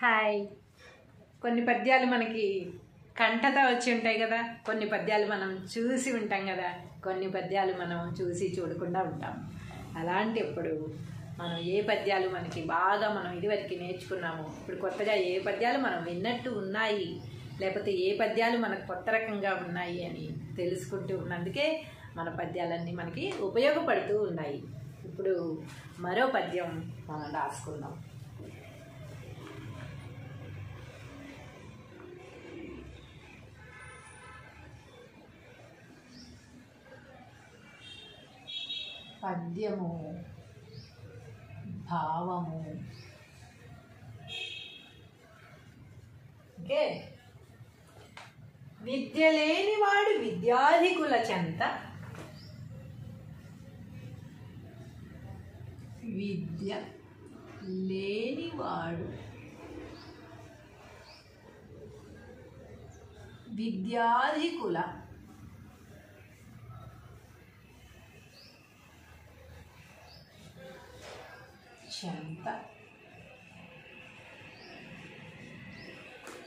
Hi. కొన్ని పద్యాలు మనకి కంఠత వచ్చి ఉంటాయి కదా, కొన్ని పద్యాలు మనం చూసి ఉంటాం కదా, కొన్ని పద్యాలు మనం చూసి చూడకుండా ఉంటాం. అలాంటప్పుడు మనం ఏ పద్యాలు మనకి బాగా మనం ఇదివరకు నేర్చుకున్నాము, ఇప్పుడు కొత్తగా ఏ పద్యాలు మనం విన్నట్టు ఉన్నాయి, లేకపోతే ఏ పద్యాలు మనకు కొత్త రకంగా ఉన్నాయి అని తెలుసుకుంటూ ఉన్నందుకే మన పద్యాలన్నీ మనకి ఉపయోగపడుతూ ఉన్నాయి. ఇప్పుడు మరో పద్యం మనం రాసుకుందాం. పద్యము భావము. ఓకే. విద్య లేనివాడు విద్యాధికుల చెంత, విద్య లేనివాడు విద్యాధికుల చెంత.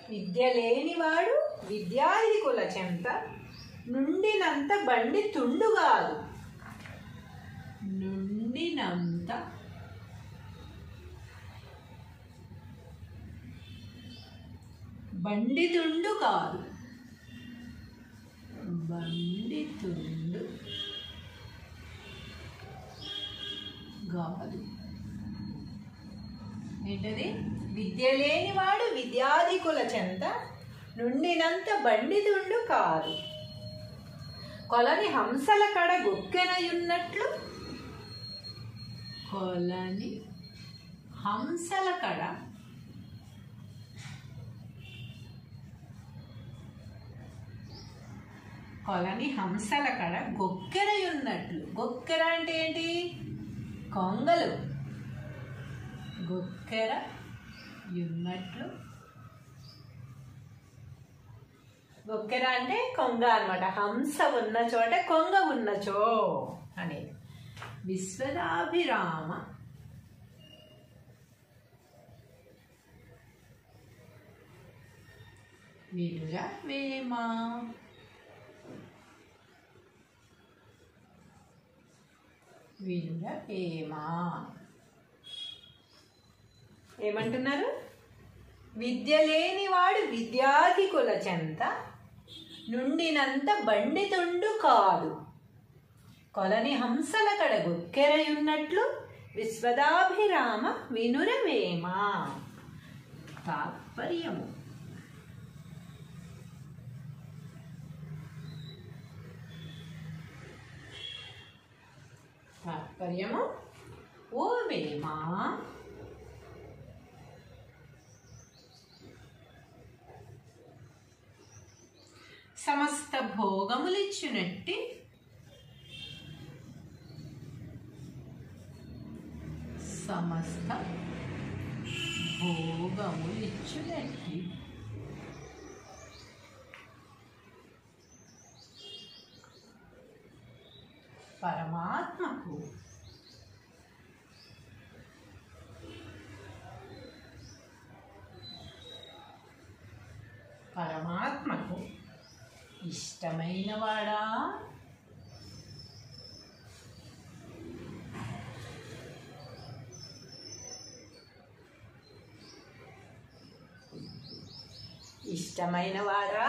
విద్య లేనివాడు విద్యాధికుల చెంత, నుండినంత బండి తుండుగాదు. నుండినంత బండి తుండు కాదు. బండి తుండు కాదు. ఏంటది? విద్య లేనివాడు విద్యాధికుల చెంత, నుండినంత బండి తుండు కాదు. కొలని హంసల కడ గొక్కెనయున్నట్లు, కొలని హంసల కడ గొక్కెరయున్నట్లు. గొక్కెర అంటే ఏంటి? కొంగలు. గొక్కెర యున్నట్లు. గొక్కెర అంటే కొంగ అన్నమాట. హంస ఉన్న చోట కొంగ ఉన్నచో అనేది. విశ్వదాభిరామ వినుర వేమ. వినుర వేమ ఏమంటున్నారు? విద్య లేనివాడు విద్యాధికుల చెంత, నుండినంత బండి తుండు కాదు. కొలని హంసల కడ గొక్కెరయున్నట్లు, విశ్వదాభిరామ వినురవేమ. తాత్పర్యము. తాత్పర్యము. ఓ వేమ, సమస్త భోగములిచ్చునట్టి పరమాత్మకు ఇష్టమైన వాడా? ఇష్టమైన వాడా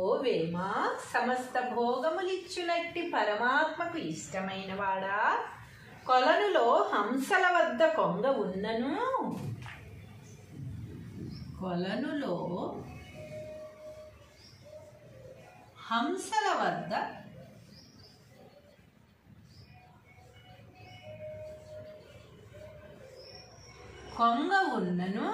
ఓ వేమ, సమస్త భోగములిచ్చునట్టి పరమాత్మకు ఇష్టమైన వాడా, కొలనులో హంసల వద్ద కొంగ ఉన్నను. కొలనులో హంసల వద్ద కొంగ ఉన్నను.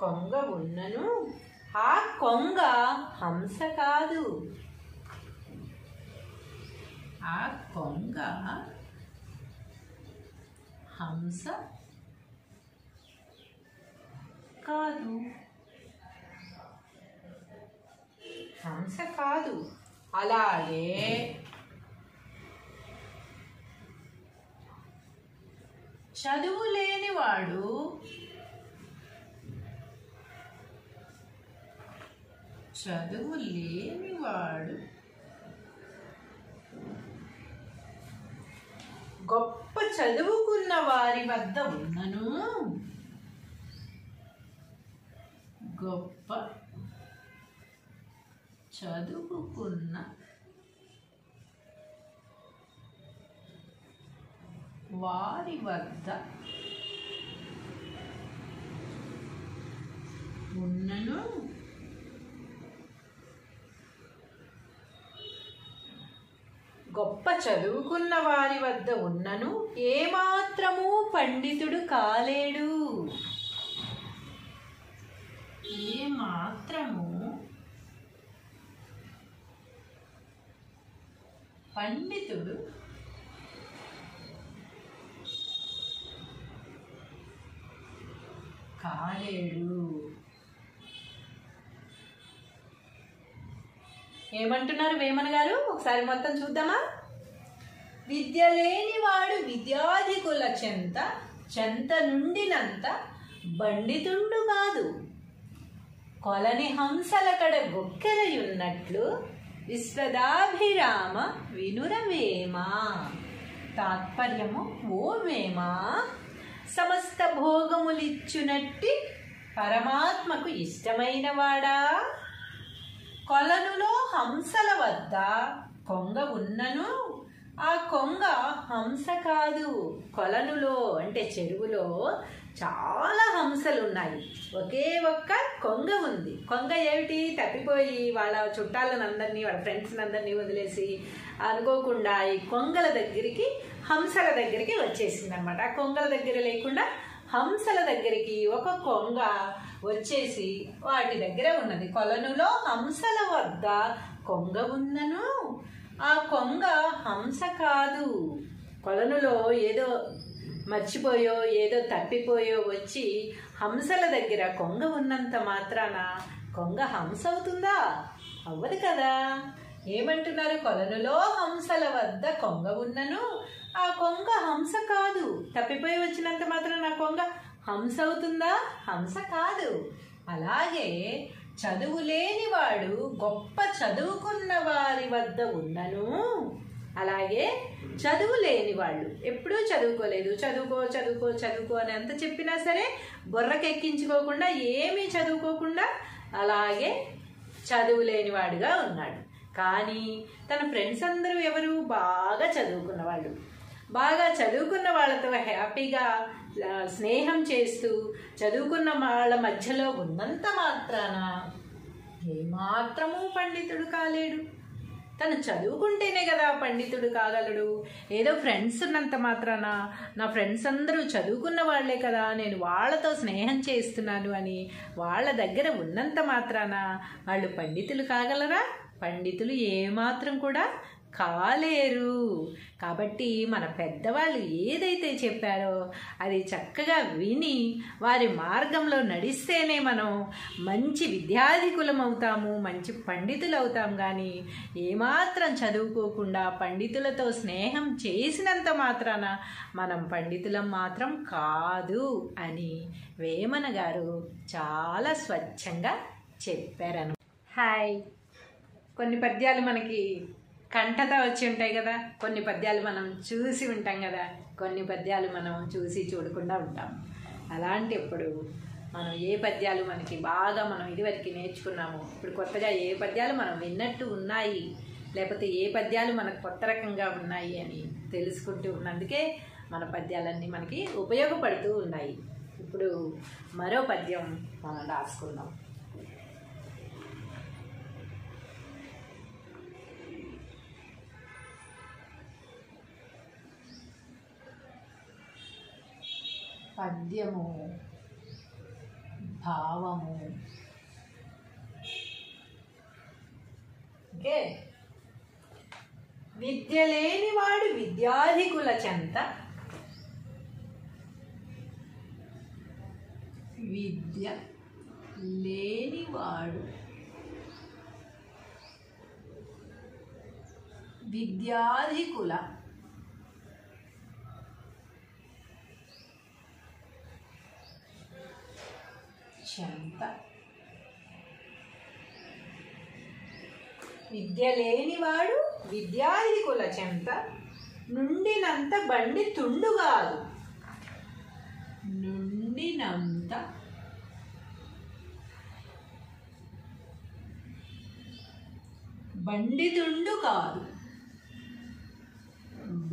కొంగ ఉన్నను. ఆ కొంగ హంస కాదు. ఆ కొంగ హంస కాదు. హంస కాదు. అలాగే చదువు లేనివాడు గొప్ప చదువుకున్న వారి వద్ద ఉన్నను గొప్ప చదువుకున్న వారి వద్ద ఉన్నను ఏమాత్రము పండితుడు కాలేడు. పండితుడు కాలేడు. ఏమంటున్నారు వేమన గారు? ఒకసారి మొత్తం చూద్దామా? విద్య లేనివాడు విద్యాధికుల చెంత నుండినంత పండితుండు కాదు. కొలని హంసల కడ గొక్కెరయున్నట్లు విశ్వదాభిరామ వినురవేమ. తాత్పర్యము: ఓ వేమ, సమస్త భోగములిచ్చునట్టి పరమాత్మకు ఇష్టమైన వాడా, కొలనులో హంసల వద్ద కొంగ ఉన్నను ఆ కొంగ హంస కాదు. కొలనులో అంటే చెరువులో చాలా హంసలు ఉన్నాయి, ఒకే ఒక్క కొంగ ఉంది. కొంగ ఏమిటి? తప్పిపోయి వాళ్ళ చుట్టాలనందరినీ వాళ్ళ ఫ్రెండ్స్ని అందరినీ వదిలేసి అనుకోకుండా ఈ కొంగల దగ్గరికి హంసల దగ్గరికి వచ్చేసింది అనమాట. ఆ కొంగల దగ్గర లేకుండా హంసల దగ్గరికి ఒక కొంగ వచ్చేసి వాటి దగ్గర ఉన్నది. కొలనులో హంసల వద్ద కొంగ ఉన్నను ఆ కొంగ హంస కాదు. కొలనులో ఏదో మర్చిపోయో ఏదో తప్పిపోయో వచ్చి హంసల దగ్గర కొంగ ఉన్నంత మాత్రాన కొంగ హంస అవుతుందా? అవ్వదు కదా. ఏమంటున్నారు? కొలనులో హంసల వద్ద కొంగ ఉన్నను ఆ కొంగ హంస కాదు. తప్పిపోయి వచ్చినంత మాత్రాన కొంగ హంస అవుతుందా? హంస కాదు. అలాగే చదువు లేనివాడు గొప్ప చదువుకున్న వారి వద్ద ఉన్నను, అలాగే చదువు లేని వాళ్ళు ఎప్పుడూ చదువుకోలేదు, చదువుకో అని ఎంత చెప్పినా సరే బుర్రకెక్కించుకోకుండా ఏమీ చదువుకోకుండా అలాగే చదువు లేనివాడుగా ఉన్నాడు. కానీ తన ఫ్రెండ్స్ అందరూ ఎవరు? బాగా చదువుకున్న వాళ్ళు. బాగా చదువుకున్న వాళ్ళతో హ్యాపీగా స్నేహం చేస్తూ చదువుకున్న వాళ్ళ మధ్యలో ఉన్నంత మాత్రాన ఏమాత్రము పండితుడు కాలేడు. తను చదువుకుంటేనే కదా పండితుడు కాగలడు. ఏదో ఫ్రెండ్స్ ఉన్నంత మాత్రాన నా ఫ్రెండ్స్ అందరూ చదువుకున్న వాళ్లే కదా, నేను వాళ్ళతో స్నేహం చేస్తున్నాను అని వాళ్ళ దగ్గర ఉన్నంత మాత్రాన వాళ్ళు పండితులు కాగలరా? పండితులు ఏమాత్రం కూడా కాలేరు. కాబట్టి మన పెద్దవాళ్ళు ఏదైతే చెప్పారో అది చక్కగా విని వారి మార్గంలో నడిస్తేనే మనం మంచి విద్యాధికులం అవుతాము, మంచి పండితులు అవుతాం. కానీ ఏమాత్రం చదువుకోకుండా పండితులతో స్నేహం చేసినంత మాత్రాన మనం పండితులం మాత్రం కాదు అని వేమన గారు చాలా స్వచ్ఛంగా చెప్పారను. హాయ్. కొన్ని పద్యాలు మనకి కంఠత వచ్చి ఉంటాయి కదా, కొన్ని పద్యాలు మనం చూసి ఉంటాం కదా, కొన్ని పద్యాలు మనం చూసి చూడకుండా ఉంటాం. అలాంటప్పుడు మనం ఏ పద్యాలు మనకి బాగా మనం ఇదివరకు నేర్చుకున్నాము, ఇప్పుడు కొత్తగా ఏ పద్యాలు మనం విన్నట్టు ఉన్నాయి, లేకపోతే ఏ పద్యాలు మనకు కొత్త రకంగా ఉన్నాయి అని తెలుసుకుంటూ ఉన్నందుకే మన పద్యాలన్నీ మనకి ఉపయోగపడుతూ ఉన్నాయి. ఇప్పుడు మరో పద్యం మనం రాసుకుందాం. పద్యము భావము. ఓకే. విద్య లేనివాడు విద్యాధికుల చెంత, విద్య లేనివాడు విద్యాధికుల చెంత విద్య లేనివాడు విద్యాధికుల చెంత నుండినంత బండి తుండుగాదు. నుండినంత బండి తుండు కాదు.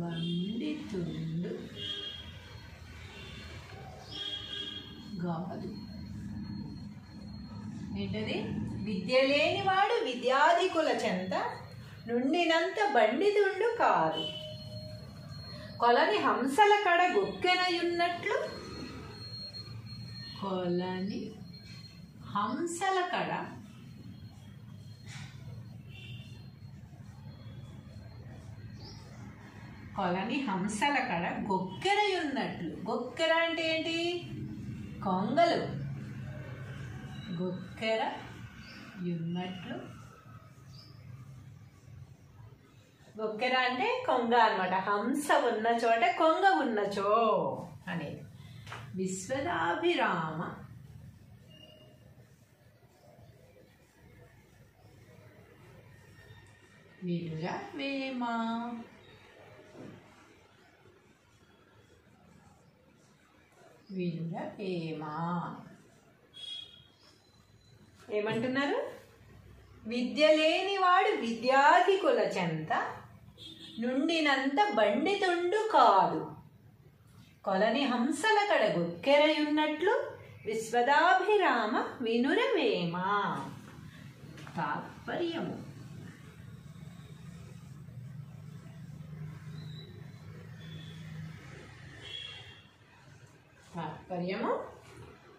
బండి తుండు కాదు. ఏంటది? విద్య లేనివాడు విద్యాధికుల చెంత నుండినంత బండి తుండు కాదు. కొలని హంసల కడ గొక్కెనయున్నట్లు. కొలని హంసల కడ కొలని హంసల కడ గొక్కెరయున్నట్లు. గొక్కెర అంటే ఏంటి? కొంగలు. గొక్కెర యున్నట్లు. గొక్కెర అంటే కొంగ అన్నమాట. హంస ఉన్న చోట కొంగ ఉన్నచో అనేది. విశ్వదాభిరామ వినుర వేమ. వినుర వేమ ఏమంటున్నారు? విద్య లేనివాడు విద్యాధికుల చెంత నుండినంత బండి తుండు కాదు. కొలని హంసల కడ గొక్కెరయున్నట్లు విశ్వదాభిరామ వినురవేమ. తాత్పర్యము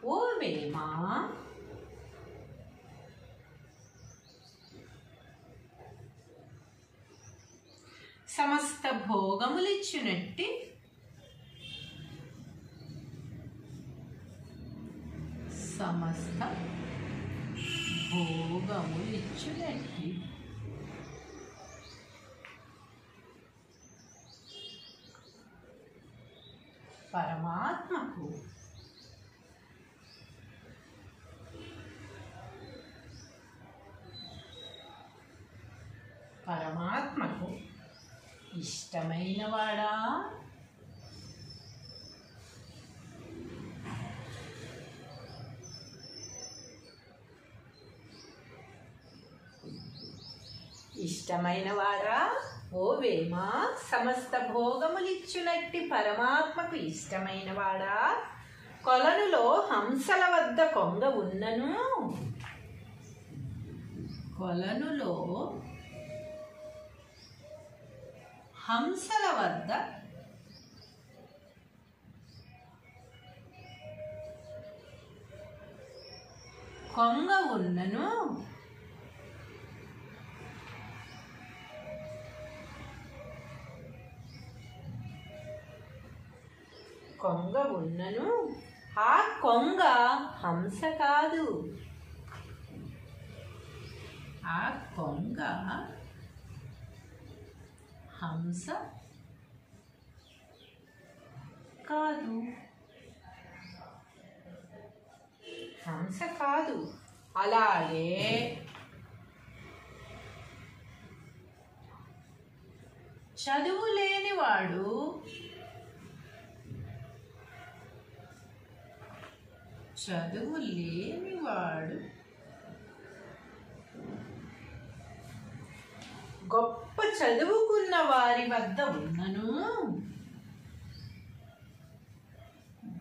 ఓ వేమ, సమస్త భోగములిచ్చునట్టి సమస్త భోగములిచ్చునట్టి పరమాత్మకు పరమాత్మకు ఇష్టమైన వాడా? ఇష్టమైన వాడా ఓ వేమ, సమస్త భోగములిచ్చునట్టి పరమాత్మకు ఇష్టమైన వాడా, కొలనులో హంసల వద్ద కొంగ ఉన్నను. కొలనులో హంసల వద్ద కొంగ ఉన్నను. కొంగ ఉన్నను. ఆ కొంగ హంస కాదు. ఆ కొంగ హంస కాదు. హంస కాదు. అలాగే చదువు లేనివాడు గొప్ప చదువుకున్న వారి వద్ద ఉన్నను.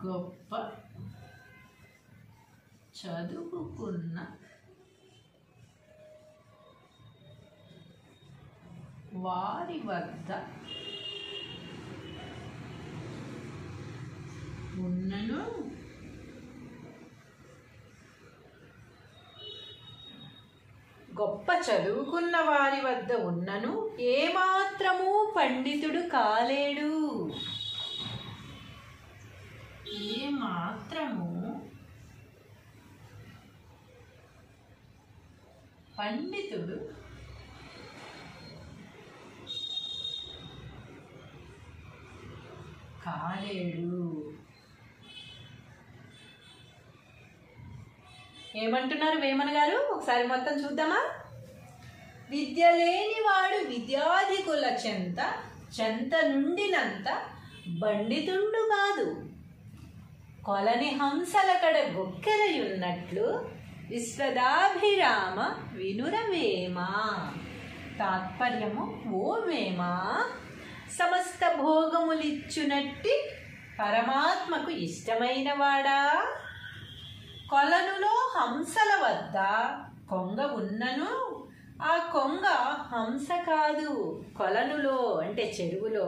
గొప్ప చదువుకున్న వారి వద్ద ఉన్నను. గొప్ప చదువుకున్న వారి వద్ద ఉన్నను ఏమాత్రము పండితుడు కాలేడు. ఏమాత్రము పండితుడు కాలేడు. ఏమంటున్నారు వేమన గారు? ఒకసారి మొత్తం చూద్దామా? విద్య లేనివాడు విద్యాధికుల చెంత చెంత నుండినంత బండితుండు కాదు, కొలని హంసల కడ గొక్కెరయున్నట్లు విశ్వదాభిరామ వినురవేమా. తాత్పర్యము: ఓ వేమ, సమస్త భోగములిచ్చునట్టి పరమాత్మకు ఇష్టమైన వాడా, కొలనులో హంసల వద్ద కొంగ ఉన్నను ఆ కొంగ హంస కాదు. కొలనులో అంటే చెరువులో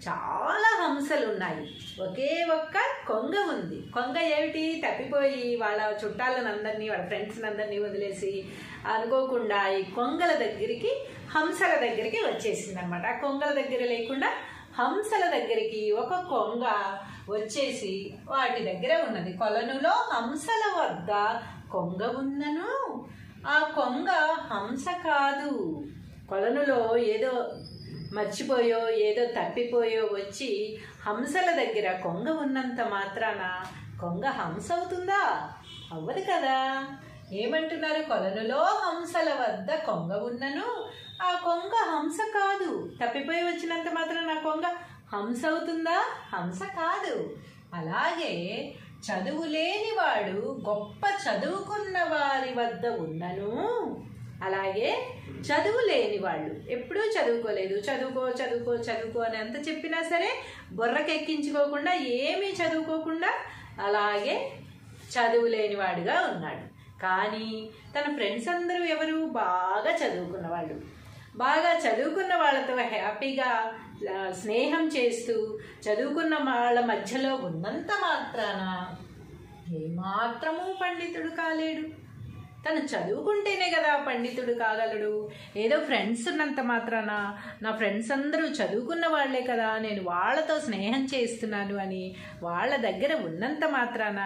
చాలా హంసలు ఉన్నాయి, ఒకే ఒక్క కొంగ ఉంది. కొంగ ఏమిటి? తప్పిపోయి వాళ్ళ చుట్టాలనందరినీ వాళ్ళ ఫ్రెండ్స్ని అందరినీ వదిలేసి అనుకోకుండా ఈ కొంగల దగ్గరికి హంసల దగ్గరికి వచ్చేసింది అనమాట. ఆ కొంగల దగ్గర లేకుండా హంసల దగ్గరికి ఒక కొంగ వచ్చేసి వాటి దగ్గర ఉన్నది. కొలనులో హంసల వద్ద కొంగ ఉన్నను ఆ కొంగ హంస కాదు. కొలనులో ఏదో మర్చిపోయో ఏదో తప్పిపోయో వచ్చి హంసల దగ్గర కొంగ ఉన్నంత మాత్రాన కొంగ హంస అవుతుందా? అవ్వదు కదా. ఏమంటున్నారు? కొలనులో హంసల వద్ద కొంగ ఉన్నను ఆ కొంగ హంస కాదు. తప్పిపోయి వచ్చినంత మాత్రాన ఆ కొంగ హంస అవుతుందా? హంస కాదు. అలాగే చదువు లేనివాడు గొప్ప చదువుకున్న వారి వద్ద ఉన్నను, అలాగే చదువు లేని వాళ్ళు ఎప్పుడూ చదువుకోలేదు, చదువుకో చదువుకో చదువుకో అని ఎంత చెప్పినా సరే బుర్రకెక్కించుకోకుండా ఏమీ చదువుకోకుండా అలాగే చదువు లేనివాడుగా ఉన్నాడు. కానీ తన ఫ్రెండ్స్ అందరూ ఎవరు? బాగా చదువుకున్న వాళ్ళు. బాగా చదువుకున్న వాళ్ళతో హ్యాపీగా స్నేహం చేస్తూ చదువుకున్న వాళ్ళ మధ్యలో ఉన్నంత మాత్రాన ఏమాత్రమూ పండితుడు కాలేడు. తను చదువుకుంటేనే కదా పండితుడు కాగలడు. ఏదో ఫ్రెండ్స్ ఉన్నంత మాత్రాన నా ఫ్రెండ్స్ అందరూ చదువుకున్న వాళ్లే కదా, నేను వాళ్ళతో స్నేహం చేస్తున్నాను అని వాళ్ళ దగ్గర ఉన్నంత మాత్రాన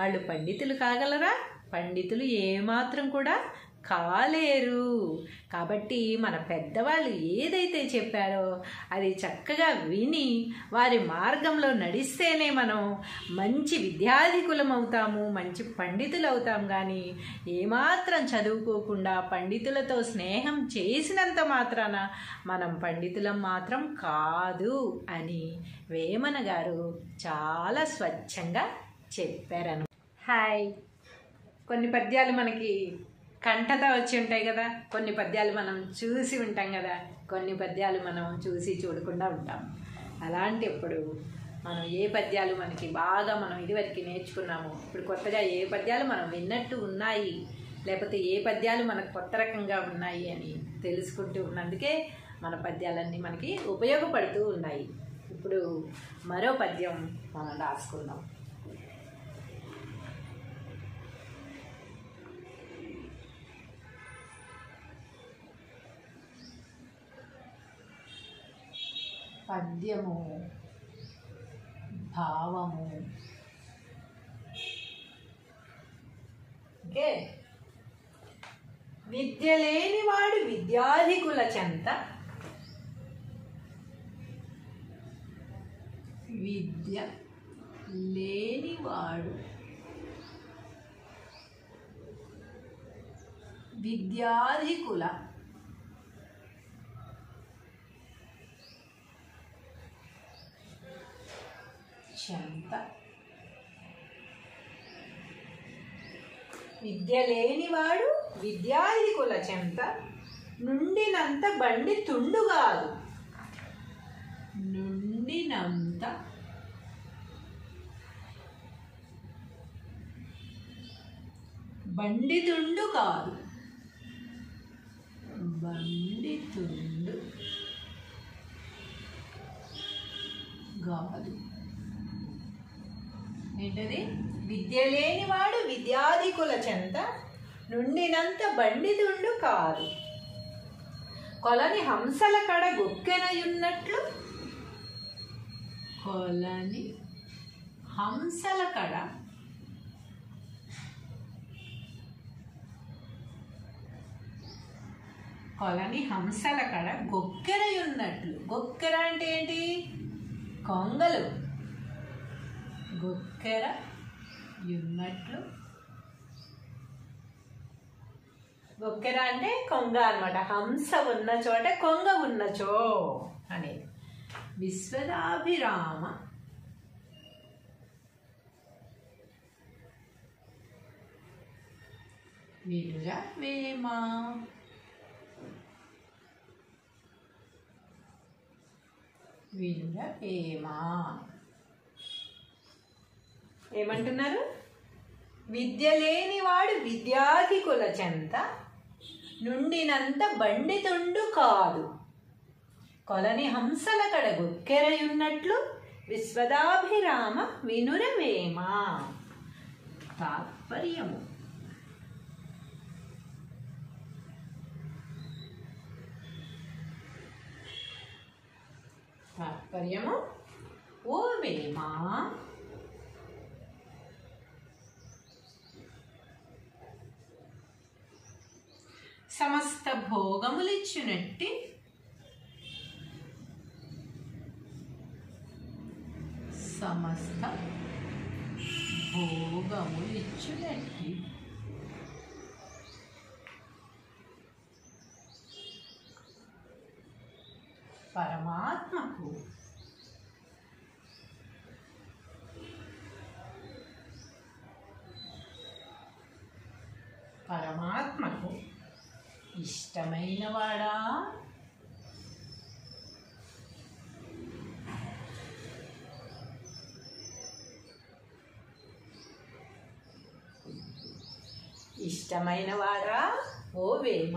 వాళ్ళు పండితులు కాగలరా? పండితులు ఏమాత్రం కూడా కాలేరు. కాబట్టి మన పెద్దవాళ్ళు ఏదైతే చెప్పారో అది చక్కగా విని వారి మార్గంలో నడిస్తేనే మనం మంచి విద్యాధికులం అవుతాము, మంచి పండితులు అవుతాం. కానీ ఏమాత్రం చదువుకోకుండా పండితులతో స్నేహం చేసినంత మాత్రాన మనం పండితులం మాత్రం కాదు అని వేమన గారు చాలా స్వచ్ఛంగా చెప్పారను. హాయ్. కొన్ని పద్యాలు మనకి కంఠత వచ్చి ఉంటాయి కదా, కొన్ని పద్యాలు మనం చూసి ఉంటాం కదా, కొన్ని పద్యాలు మనం చూసి చూడకుండా ఉంటాం. అలాంటప్పుడు మనం ఏ పద్యాలు మనకి బాగా మనం ఇదివరకు నేర్చుకున్నాము, ఇప్పుడు కొత్తగా ఏ పద్యాలు మనం విన్నట్టు ఉన్నాయి, లేకపోతే ఏ పద్యాలు మనకు కొత్త రకంగా ఉన్నాయి అని తెలుసుకుంటూ ఉన్నందుకే మన పద్యాలన్నీ మనకి ఉపయోగపడుతూ ఉన్నాయి. ఇప్పుడు మరో పద్యం మనం రాసుకుందాం. పద్యము భావము. ఓకే. విద్య లేనివాడు విద్యాధికుల చెంత, విద్య లేనివాడు విద్యాధికుల చెంత. విద్య లేనివాడు విద్యాధికుల చెంత నుండినంత బండి తుండు కాదు. నుండినంత బండి తుండు కాదు. బండి తుండు కాదు. ఏంటది? విద్య లేనివాడు విద్యాధికుల చెంత నుండినంత బండితుండు కాదు, కొలని హంసల కడ గొక్కెనయున్నట్లు. కొలని హంసల కడ కొలని హంసల కడ గొక్కెరయున్నట్లు. గొక్కెర అంటే ఏంటి? కొంగలు. గొక్కెర యున్నట్లు గొక్కెర అంటే కొంగ అనమాట. హంస ఉన్న చోట కొంగ ఉన్నచో అనేది. విశ్వదాభిరామ వినుర వేమ. వినుర వేమ ఏమంటున్నారు? విద్య లేనివాడు విద్యాధికుల చెంత నుండినంత బండితుండు కాదు, కొలని హంసల కడ గొక్కెరయున్నట్లు విశ్వదాభిరామ వినురవేమ. తాత్పర్యము ఓ వేమ, సమస్త భోగములిచ్చునట్టి పరమాత్మకు ఇష్టమైన వాడా? ఇష్టమైన వాడా ఓ వేమ,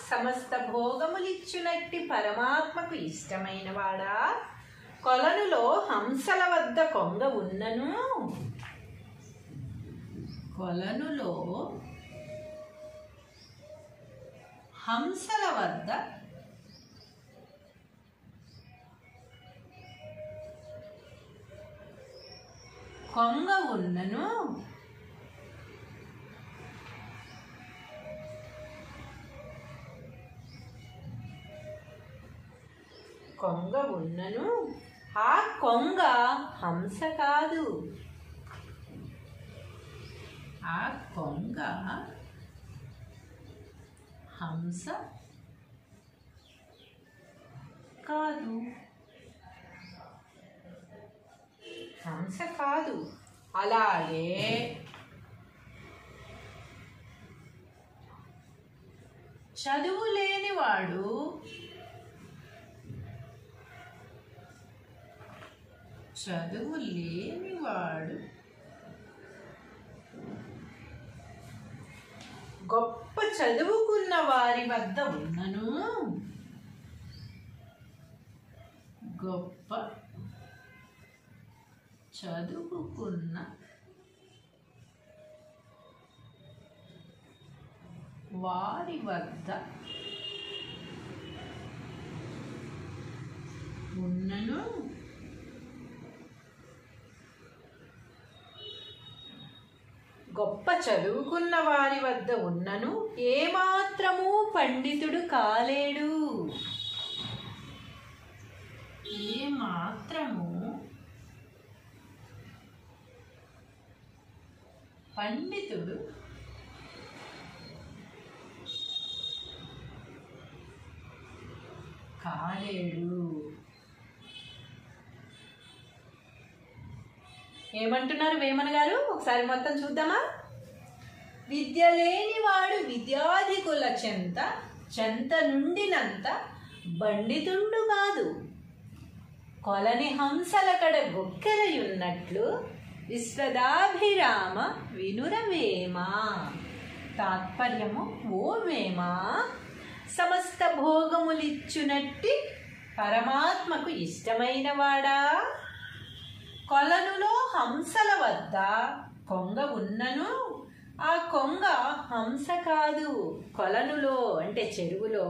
సమస్త భోగములిచ్చునట్టి పరమాత్మకు ఇష్టమైన వాడా, కొలనులో హంసల వద్ద కొంగ ఉన్నను, కొలనులో హంసల వద్ద కొంగ ఉన్నను, కొంగ ఉన్నను, ఆ కొంగ హంస కాదు, ఆ కొంగ హంస కాదు, హంస కాదు. అలాగే చదువు లేనివాడు గొప్ప చదువుకున్న వారి వద్ద ఉన్నను, గొప్ప చదువుకున్న వారి వద్ద ఉన్నను, గొప్ప చదువుకున్న వారి వద్ద ఉన్నను, ఏమాత్రము పండితుడు కాలేడు, ఏమాత్రము పండితుడు కాలేడు. ఏమంటున్నారు వేమన గారు? ఒకసారి మొత్తం చూద్దామా? విద్య లేనివాడు విద్యాధికుల చెంత నుండినంత బండితుండు కాదు, కొలని హంసల కడ గొక్కెరయున్నట్లు విశ్వదాభిరామ వినురవేమ. తాత్పర్యము ఓ వేమ, సమస్త భోగములిచ్చునట్టి పరమాత్మకు ఇష్టమైన వాడా, కొలనులో హంసల వద్ద కొంగ ఉన్నను, ఆ కొంగ హంస కాదు. కొలనులో అంటే చెరువులో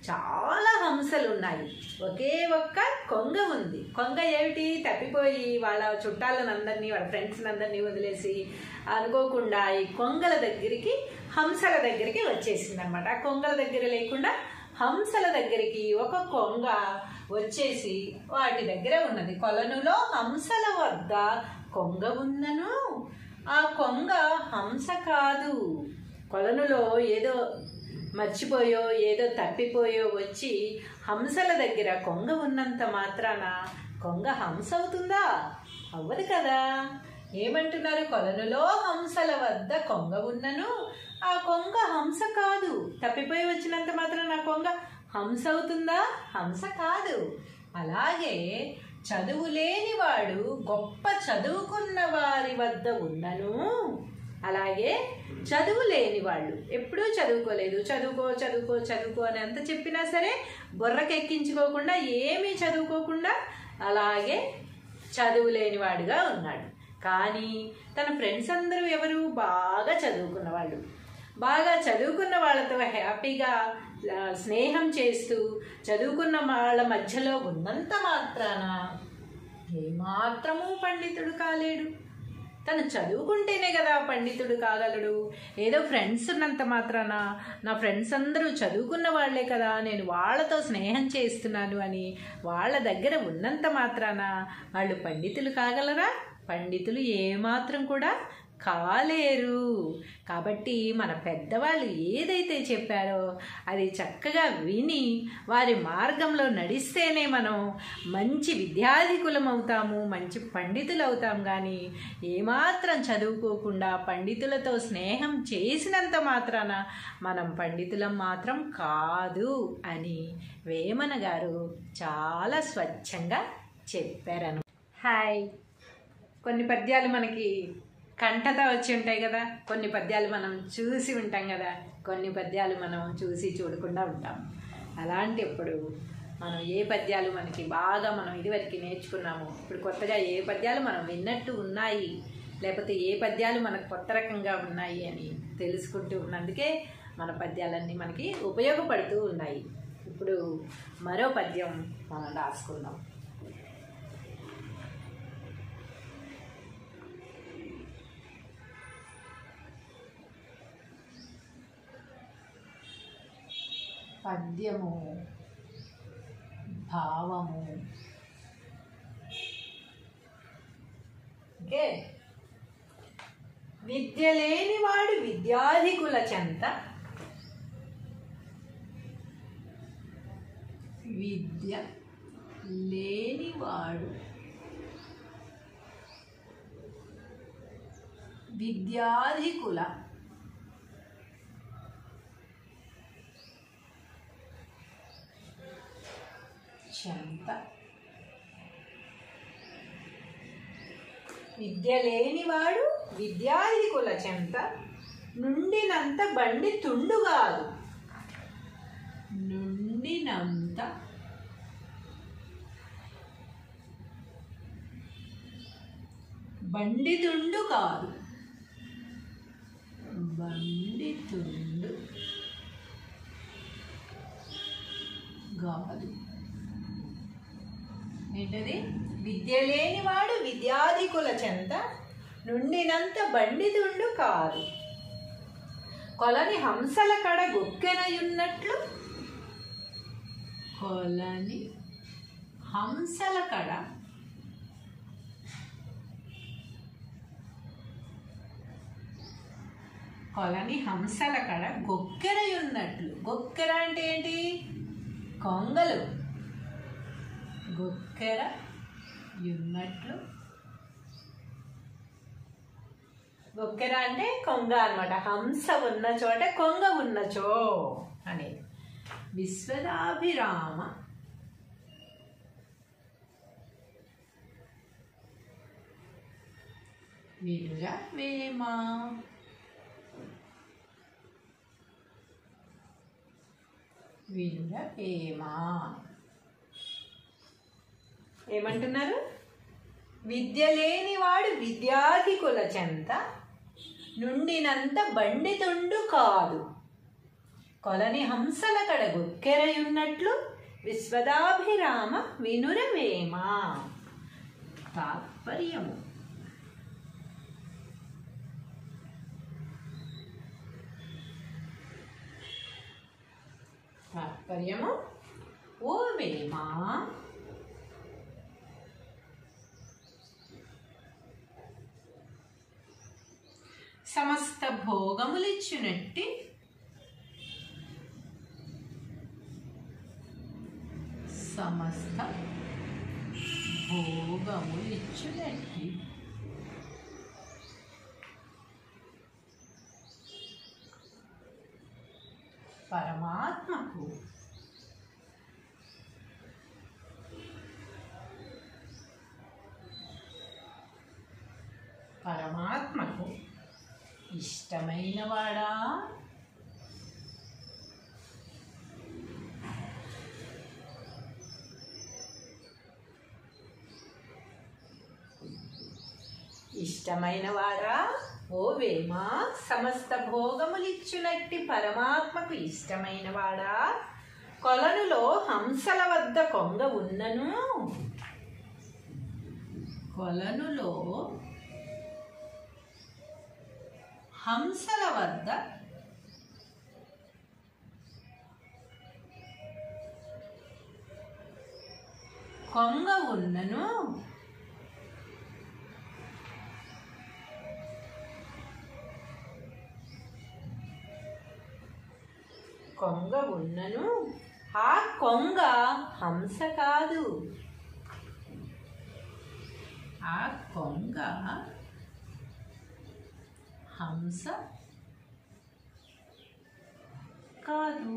చాలా హంసలు ఉన్నాయి, ఒకే ఒక్క కొంగ ఉంది. కొంగ ఏమిటి? తప్పిపోయి వాళ్ళ చుట్టాలనందరినీ వాళ్ళ ఫ్రెండ్స్ని అందరినీ వదిలేసి అనుకోకుండా ఈ కొంగల దగ్గరికి హంసల దగ్గరికి వచ్చేసింది అనమాట. ఆ కొంగల దగ్గర లేకుండా హంసల దగ్గరికి ఒక కొంగ వచ్చేసి వాటి దగ్గర ఉన్నది. కొలనులో హంసల వద్ద కొంగ ఉన్నను, ఆ కొంగ హంస కాదు. కొలనులో ఏదో మర్చిపోయో ఏదో తప్పిపోయో వచ్చి హంసల దగ్గర కొంగ ఉన్నంత మాత్రాన కొంగ హంస అవుతుందా? అవ్వదు కదా. ఏమంటున్నారు? కొలనులో హంసల వద్ద కొంగ ఉన్నను ఆ కొంగ హంస కాదు. తప్పిపోయి వచ్చినంత మాత్రాన ఆ కొంగ హంస అవుతుందా? హంస కాదు. అలాగే చదువు లేనివాడు గొప్ప చదువుకున్న వారి వద్ద ఉన్నను, అలాగే చదువు లేని వాళ్ళు ఎప్పుడూ చదువుకోలేదు, చదువుకో చదువుకో చదువుకో అని ఎంత చెప్పినా సరే బుర్రకెక్కించుకోకుండా ఏమీ చదువుకోకుండా అలాగే చదువు లేనివాడుగా ఉన్నాడు. కానీ తన ఫ్రెండ్స్ అందరూ ఎవరు? బాగా చదువుకున్న వాళ్ళు. బాగా చదువుకున్న వాళ్ళతో హ్యాపీగా స్నేహం చేస్తూ చదువుకున్న వాళ్ళ మధ్యలో ఉన్నంత మాత్రాన ఏమాత్రమూ పండితుడు కాలేడు. తను చదువుకుంటేనే కదా పండితుడు కాగలడు. ఏదో ఫ్రెండ్స్ ఉన్నంత మాత్రాన నా ఫ్రెండ్స్ అందరూ చదువుకున్న వాళ్లే కదా, నేను వాళ్ళతో స్నేహం చేస్తున్నాను అని వాళ్ళ దగ్గర ఉన్నంత మాత్రాన వాళ్ళు పండితులు కాగలరా? పండితులు ఏమాత్రం కూడా కాలేరు. కాబట్టి మన పెద్దవాళ్ళు ఏదైతే చెప్పారో అది చక్కగా విని వారి మార్గంలో నడిస్తేనే మనం మంచి విద్యాధికులం అవుతాము, మంచి పండితులు అవుతాం. కానీ ఏమాత్రం చదువుకోకుండా పండితులతో స్నేహం చేసినంత మాత్రాన మనం పండితులం మాత్రం కాదు అని వేమన గారు చాలా స్వచ్ఛంగా చెప్పారను. హాయ్. కొన్ని పద్యాలు మనకి కంఠత వచ్చి ఉంటాయి కదా, కొన్ని పద్యాలు మనం చూసి ఉంటాం కదా, కొన్ని పద్యాలు మనం చూసి చూడకుండా ఉంటాం. అలాంటప్పుడు మనం ఏ పద్యాలు మనకి బాగా మనం ఇదివరకు నేర్చుకున్నాము, ఇప్పుడు కొత్తగా ఏ పద్యాలు మనం విన్నట్టు ఉన్నాయి, లేకపోతే ఏ పద్యాలు మనకు కొత్త రకంగా ఉన్నాయి అని తెలుసుకుంటూ ఉన్నందుకే మన పద్యాలన్నీ మనకి ఉపయోగపడుతూ ఉన్నాయి. ఇప్పుడు మరో పద్యం మనం రాసుకుందాం. పద్యము భావము. ఓకే. విద్య లేనివాడు విద్యాధికుల చెంత, విద్య లేనివాడు విద్యాధికుల చెంత. విద్య లేనివాడు విద్యాధికుల చెంత నుండినంత బండి తుండుగాదు. నుండినంత బండి తుండు కాదు. బండి తుండు కాదు. ఏంటది? విద్య లేనివాడు విద్యాధికుల చెంత నుండినంత బండితుండు కాదు. కొలని హంసల కడ గొక్కెనయున్నట్లు, కొలని హంసల కడ గొక్కెరయున్నట్లు. గొక్కెర అంటే ఏంటి? కొంగలు. గొక్కెర యున్నట్లు. గొక్కెర అంటే కొంగ అన్నమాట. హంస ఉన్న చోట కొంగ ఉన్నచో అనేది. విశ్వదాభిరామ వినుర వేమ. వినుర వేమ ఏమంటున్నారు? విద్య లేనివాడు విద్యాధికుల చెంత నుండినంత బండితుండు కాదు. కొలని హంసల కడ గొక్కెరయున్నట్లు విశ్వదాభిరామ వినుర వేమ. తాత్పర్యము. తాత్పర్యము. ఓ వేమ, సమస్త భోగములిచ్చునట్టి సమస్త భోగములిచ్చునట్టి పరమాత్మకు ఇష్టమైన వాడా ఇష్టమైన వాడా ఓ వేమ సమస్త భోగములిచ్చునట్టి పరమాత్మకు ఇష్టమైన వాడా కొలనులో హంసల వద్ద కొంగ ఉన్నను కొలనులో హంసల వద్ద కొంగ ఉన్నను కొంగ ఉన్నను ఆ కొంగ హంస కాదు ఆ కొంగ హంస కాదు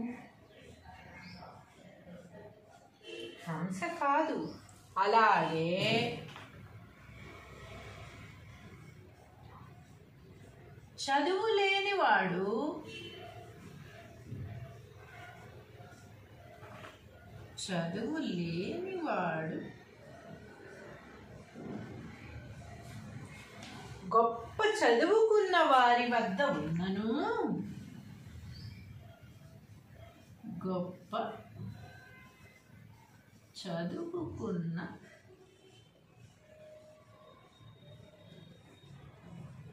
హంస కాదు అలాగే చదువు లేనివాడు గొప్ప చదువుకున్న వారి వద్ద ఉన్నను గొప్ప చదువుకున్న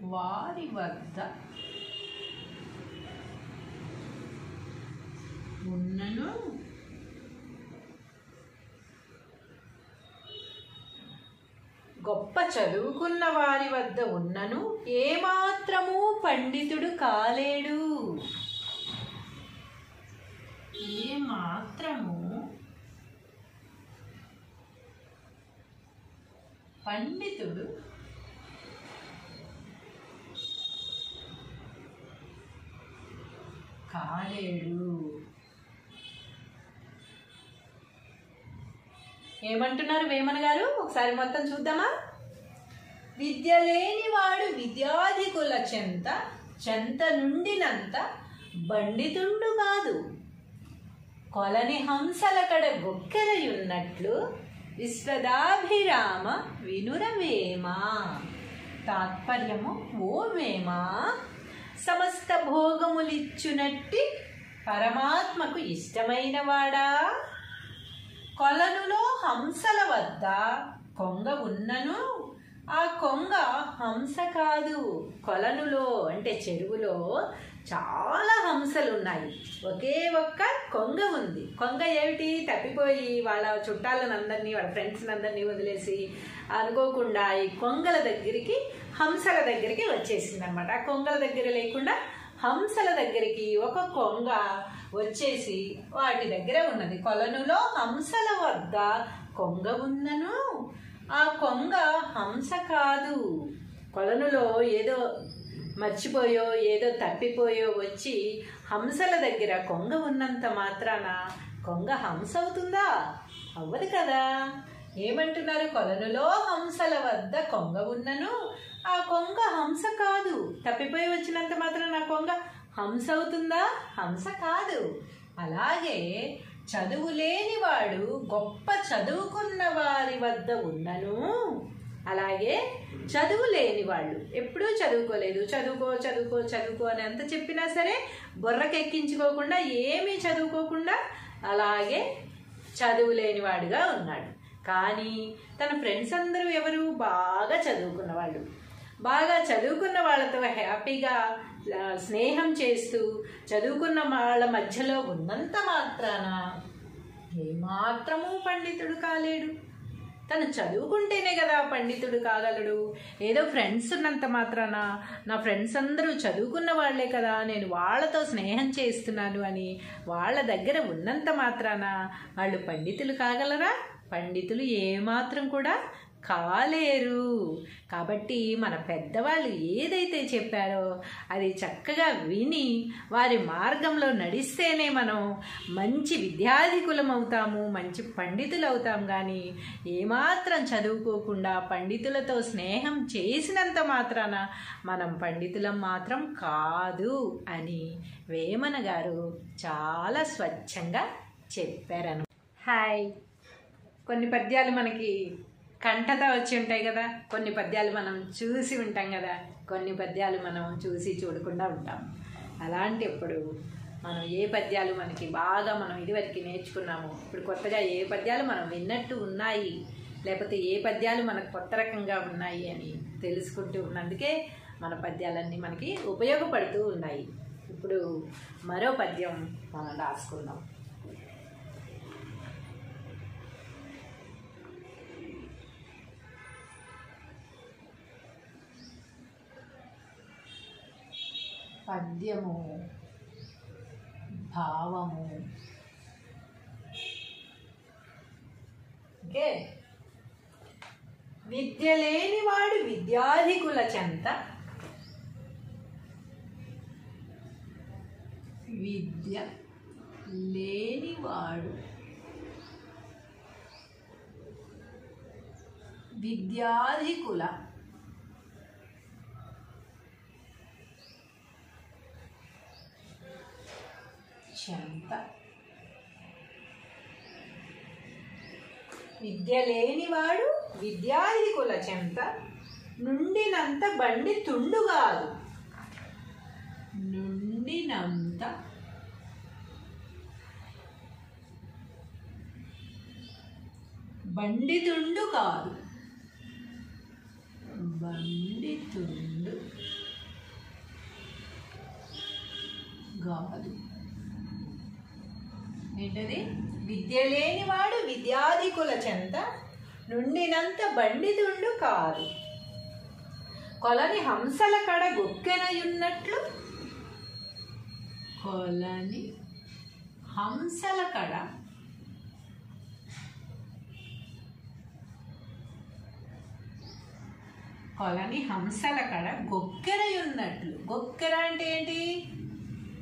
వారి వద్ద ఉన్నను గొప్ప చదువుకున్న వారి వద్ద ఉన్నను ఏమాత్రము పండితుడు కాలేడు ఏమాత్రము పండితుడు కాలేడు ఏమంటున్నారు వేమన గారు ఒకసారి మొత్తం చూద్దామా విద్య లేనివాడు విద్యాధికుల చెంత నుండినంత పండితుండు కాదు కొలని హంసల కడ గొక్కెరయున్నట్లు విశ్వదాభిరామ వినురవేమ తాత్పర్యము ఓ వేమ సమస్త భోగములిచ్చునట్టి పరమాత్మకు ఇష్టమైన వాడా కొలనులో హంసల వద్ద కొంగ ఉన్నను ఆ కొంగ హంస కాదు కొలనులో అంటే చెరువులో చాలా హంసలు ఉన్నాయి ఒకే ఒక్క కొంగ ఉంది కొంగ ఏమిటి తప్పిపోయి వాళ్ళ చుట్టాలనందరినీ వాళ్ళ ఫ్రెండ్స్ని అందరినీ వదిలేసి అనుకోకుండా ఈ కొంగల దగ్గరికి హంసల దగ్గరికి వచ్చేసింది అనమాట ఆ కొంగల దగ్గర లేకుండా హంసల దగ్గరికి ఒక కొంగ వచ్చేసి వాటి దగ్గర ఉన్నది కొలనులో హంసల వద్ద కొంగ ఉన్నను ఆ కొంగ హంస కాదు కొలనులో ఏదో మర్చిపోయో ఏదో తప్పిపోయో వచ్చి హంసల దగ్గర కొంగ ఉన్నంత మాత్రాన కొంగ హంస అవుతుందా అవ్వదు కదా ఏమంటున్నారు కొలనులో హంసల వద్ద కొంగ ఉన్నను ఆ కొంగ హంస కాదు తప్పిపోయి వచ్చినంత మాత్రం నా కొంగ హంస అవుతుందా హంస కాదు అలాగే చదువు లేనివాడు గొప్ప చదువుకున్న వారి వద్ద ఉన్నను అలాగే చదువు లేని వాళ్ళు ఎప్పుడూ చదువుకోలేదు చదువుకో అని ఎంత చెప్పినా సరే బుర్రకెక్కించుకోకుండా ఏమీ చదువుకోకుండా అలాగే చదువు లేనివాడుగా ఉన్నాడు కానీ తన ఫ్రెండ్స్ అందరూ ఎవరు బాగా చదువుకున్న వాళ్ళు బాగా చదువుకున్న వాళ్ళతో హ్యాపీగా స్నేహం చేస్తూ చదువుకున్న వాళ్ళ మధ్యలో ఉన్నంత మాత్రాన ఏమాత్రము పండితుడు కాలేడు తన తను చదువుకుంటేనే కదా పండితుడు కాగలడు. ఏదో ఫ్రెండ్స్ ఉన్నంత మాత్రాన నా ఫ్రెండ్స్ అందరూ చదువుకున్న వాళ్లే కదా, నేను వాళ్ళతో స్నేహం చేస్తున్నాను అని వాళ్ళ దగ్గర ఉన్నంత మాత్రాన వాళ్ళు పండితులు కాగలరా? పండితులు ఏమాత్రం కూడా కాలేరు. కాబట్టి మన పెద్దవాళ్ళు ఏదైతే చెప్పారో అది చక్కగా విని వారి మార్గంలో నడిస్తేనే మనం మంచి విద్యాధికులం అవుతాము, మంచి పండితులు అవుతాం. కానీ ఏమాత్రం చదువుకోకుండా పండితులతో స్నేహం చేసినంత మాత్రాన మనం పండితులం మాత్రం కాదు అని వేమన గారు చాలా స్వచ్ఛంగా చెప్పారను. హాయ్. కొన్ని పద్యాలు మనకి కంఠత వచ్చి ఉంటాయి కదా, కొన్ని పద్యాలు మనం చూసి ఉంటాం కదా, కొన్ని పద్యాలు మనం చూసి చూడకుండా ఉంటాం. అలాంటప్పుడు మనం ఏ పద్యాలు మనకి బాగా మనం ఇదివరకు నేర్చుకున్నాము, ఇప్పుడు కొత్తగా ఏ పద్యాలు మనం విన్నట్టు ఉన్నాయి, లేకపోతే ఏ పద్యాలు మనకు కొత్త రకంగా ఉన్నాయి అని తెలుసుకుంటూ ఉన్నందుకే మన పద్యాలన్నీ మనకి ఉపయోగపడుతూ ఉన్నాయి. ఇప్పుడు మరో పద్యం మనం రాసుకుందాం. పద్యము భావము. ఓకే. విద్య లేనివాడు విద్యాధికుల చెంత, విద్య లేనివాడు విద్యాధికుల చెంత. విద్య లేనివాడు విద్యాధికుల చెంత, నుండినంత బండి తుండుగాదు. నుండినంత బండి తుండు కాదు. బండి తుండు కాదు. ఏంటది? విద్య లేనివాడు విద్యాధికుల చెంత, నుండినంత బండితుండు కాదు. కొలని హంసల కడ గొక్కెనయున్నట్లు, కొలని హంసల కడ కొలని హంసల కడ గొక్కెరయున్నట్లు. గొక్కెర అంటే ఏంటి?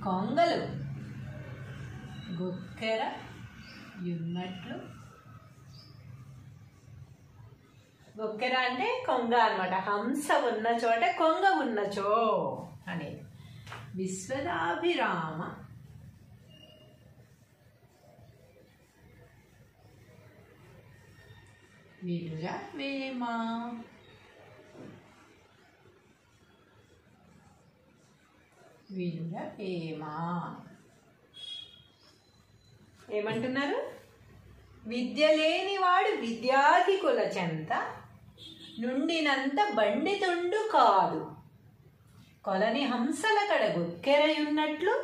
కొంగలు. గొక్కెర యున్నట్లు. గొక్కెర అంటే కొంగ అన్నమాట. హంస ఉన్న చోట కొంగ ఉన్నచో అనేది. విశ్వదాభిరామ వినుర వేమ. వినుర వేమ ఏమంటున్నారు? విద్య లేనివాడు విద్యాధికుల చెంత, నుండినంత బండితుండు కాదు. కొలని హంసల కడ గొక్కెరయున్నట్లు,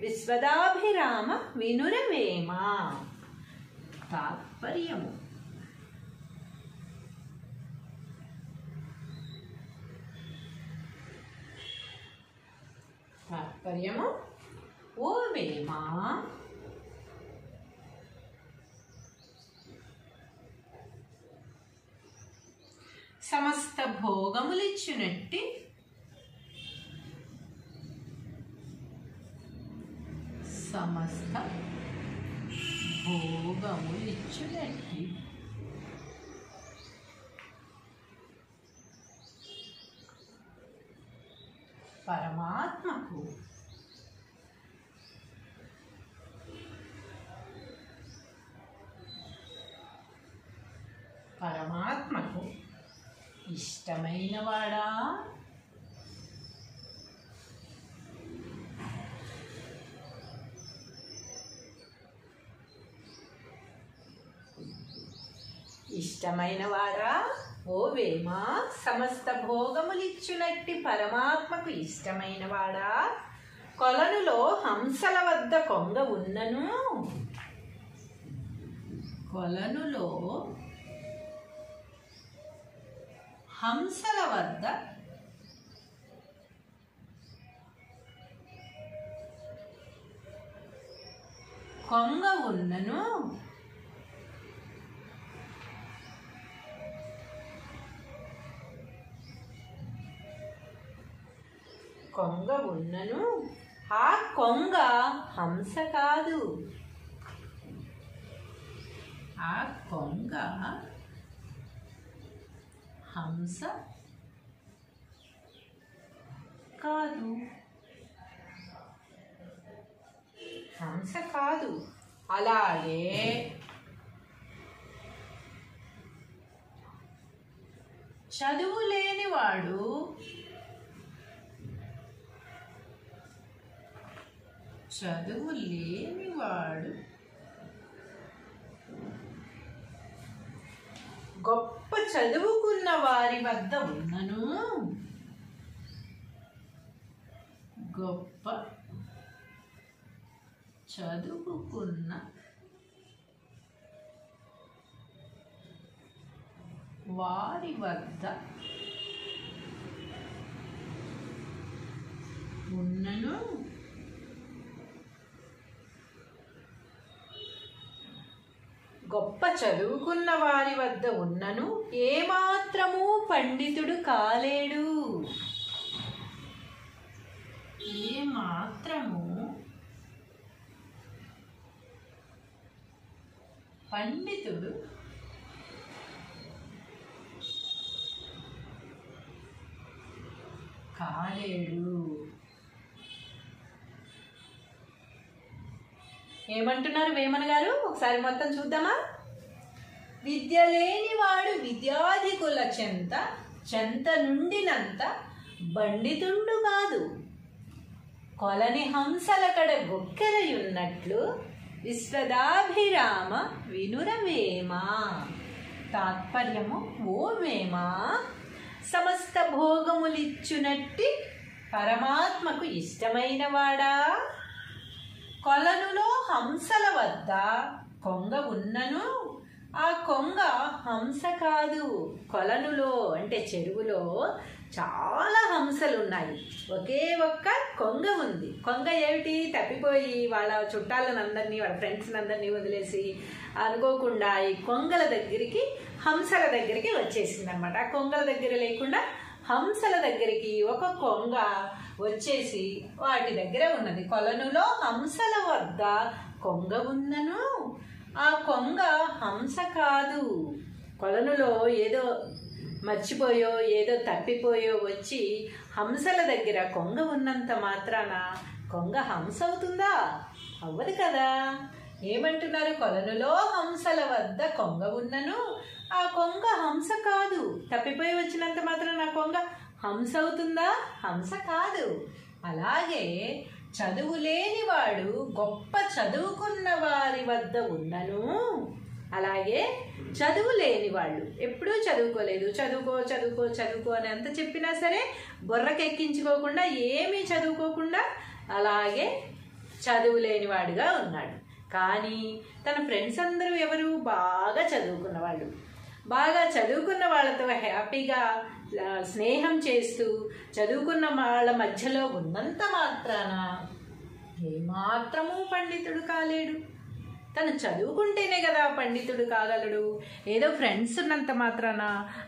విశ్వదాభిరామ వినురవేమ. తాత్పర్యము. తాత్పర్యము. ఓ వేమ, సమస్త భోగములిచ్చునట్టి సమస్త భోగములిచ్చునట్టి పరమాత్మకు పరమాత్మకు ఇష్టమైన వాడా? ఇష్టమైన వాడా ఓ వేమ, సమస్త భోగములిచ్చునట్టి పరమాత్మకు ఇష్టమైన వాడా, కొలనులో హంసల వద్ద కొంగ ఉన్నను, కొలనులో హంసల వద్ద కొంగ ఉన్నను ఆ కొంగ హంస కాదు. ఆ కొంగ హంస కాదు. హంస కాదు. అలాగే చదువు లేనివాడు గొప్ప చదువుకున్న వారి వద్ద ఉన్నను గొప్ప చదువుకున్న వారి వద్ద ఉన్నను గొప్ప చదువుకున్న వారి వద్ద ఉన్నను ఏమాత్రము పండితుడు కాలేడు. ఏమాత్రము పండితుడు కాలేడు. ఏమంటున్నారు వేమన గారు? ఒకసారి మొత్తం చూద్దామా? విద్య లేనివాడు విద్యాధికుల చెంత నుండినంత పండితుండు కాదు. కొలని హంసల కడ గొక్కెరయున్నట్లు విశ్వదాభిరామ వినురవేమ. తాత్పర్యము: ఓ వేమ, సమస్త భోగములిచ్చునట్టి పరమాత్మకు ఇష్టమైన వాడా, కొలనులో హంసల వద్ద కొంగ ఉన్నను ఆ కొంగ హంస కాదు. కొలనులో అంటే చెరువులో చాలా హంసలు ఉన్నాయి, ఒకే ఒక్క కొంగ ఉంది. కొంగ ఏమిటి? తప్పిపోయి వాళ్ళ చుట్టాలనందరినీ వాళ్ళ ఫ్రెండ్స్ని అందరినీ వదిలేసి అనుకోకుండా ఈ కొంగల దగ్గరికి హంసల దగ్గరికి వచ్చేసింది అనమాట. ఆ కొంగల దగ్గర లేకుండా హంసల దగ్గరికి ఒక కొంగ వచ్చేసి వాటి దగ్గర ఉన్నది. కొలనులో హంసల వద్ద కొంగ ఉన్నను ఆ కొంగ హంస కాదు. కొలనులో ఏదో మర్చిపోయో ఏదో తప్పిపోయో వచ్చి హంసల దగ్గర కొంగ ఉన్నంత మాత్రాన కొంగ హంస అవుతుందా? అవ్వదు కదా. ఏమంటున్నారు? కొలనులో హంసల వద్ద కొంగ ఉన్నను ఆ కొంగ హంస కాదు. తప్పిపోయి వచ్చినంత మాత్రాన ఆ కొంగ హంస అవుతుందా? హంస కాదు. అలాగే చదువు లేనివాడు గొప్ప చదువుకున్న వారి వద్ద ఉన్నను. అలాగే చదువు లేని వాళ్ళు ఎప్పుడూ చదువుకోలేదు, చదువుకో అని ఎంత చెప్పినా సరే బుర్రకెక్కించుకోకుండా ఏమీ చదువుకోకుండా అలాగే చదువు లేనివాడుగా ఉన్నాడు. కానీ తన ఫ్రెండ్స్ అందరూ ఎవరు? బాగా చదువుకున్న వాళ్ళు. బాగా చదువుకున్న వాళ్ళతో హ్యాపీగా స్నేహం చేస్తూ చదువుకున్న వాళ్ళ మధ్యలో ఉన్నంత మాత్రాన ఏమాత్రము పండితుడు కాలేడు. తను చదువుకుంటేనే కదా పండితుడు కాగలడు. ఏదో ఫ్రెండ్స్ ఉన్నంత మాత్రాన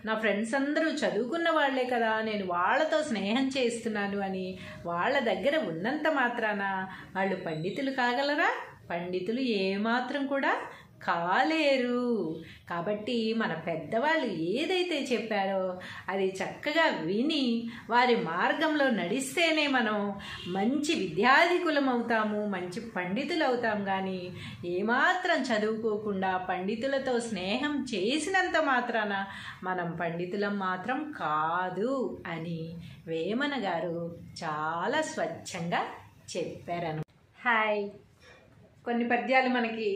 నా ఫ్రెండ్స్ అందరూ చదువుకున్న వాళ్లే కదా, నేను వాళ్ళతో స్నేహం చేస్తున్నాను అని వాళ్ళ దగ్గర ఉన్నంత మాత్రాన వాళ్ళు పండితులు కాగలరా? పండితులు ఏమాత్రం కూడా కాలేరు. కాబట్టి మన పెద్దవాళ్ళు ఏదైతే చెప్పారో అది చక్కగా విని వారి మార్గంలో నడిస్తేనే మనం మంచి విద్యాధికులం అవుతాము, మంచి పండితులు అవుతాం. కానీ ఏమాత్రం చదువుకోకుండా పండితులతో స్నేహం చేసినంత మాత్రాన మనం పండితులం మాత్రం కాదు అని వేమన గారు చాలా స్వచ్ఛంగా చెప్పారను. హాయ్. కొన్ని పద్యాలు మనకి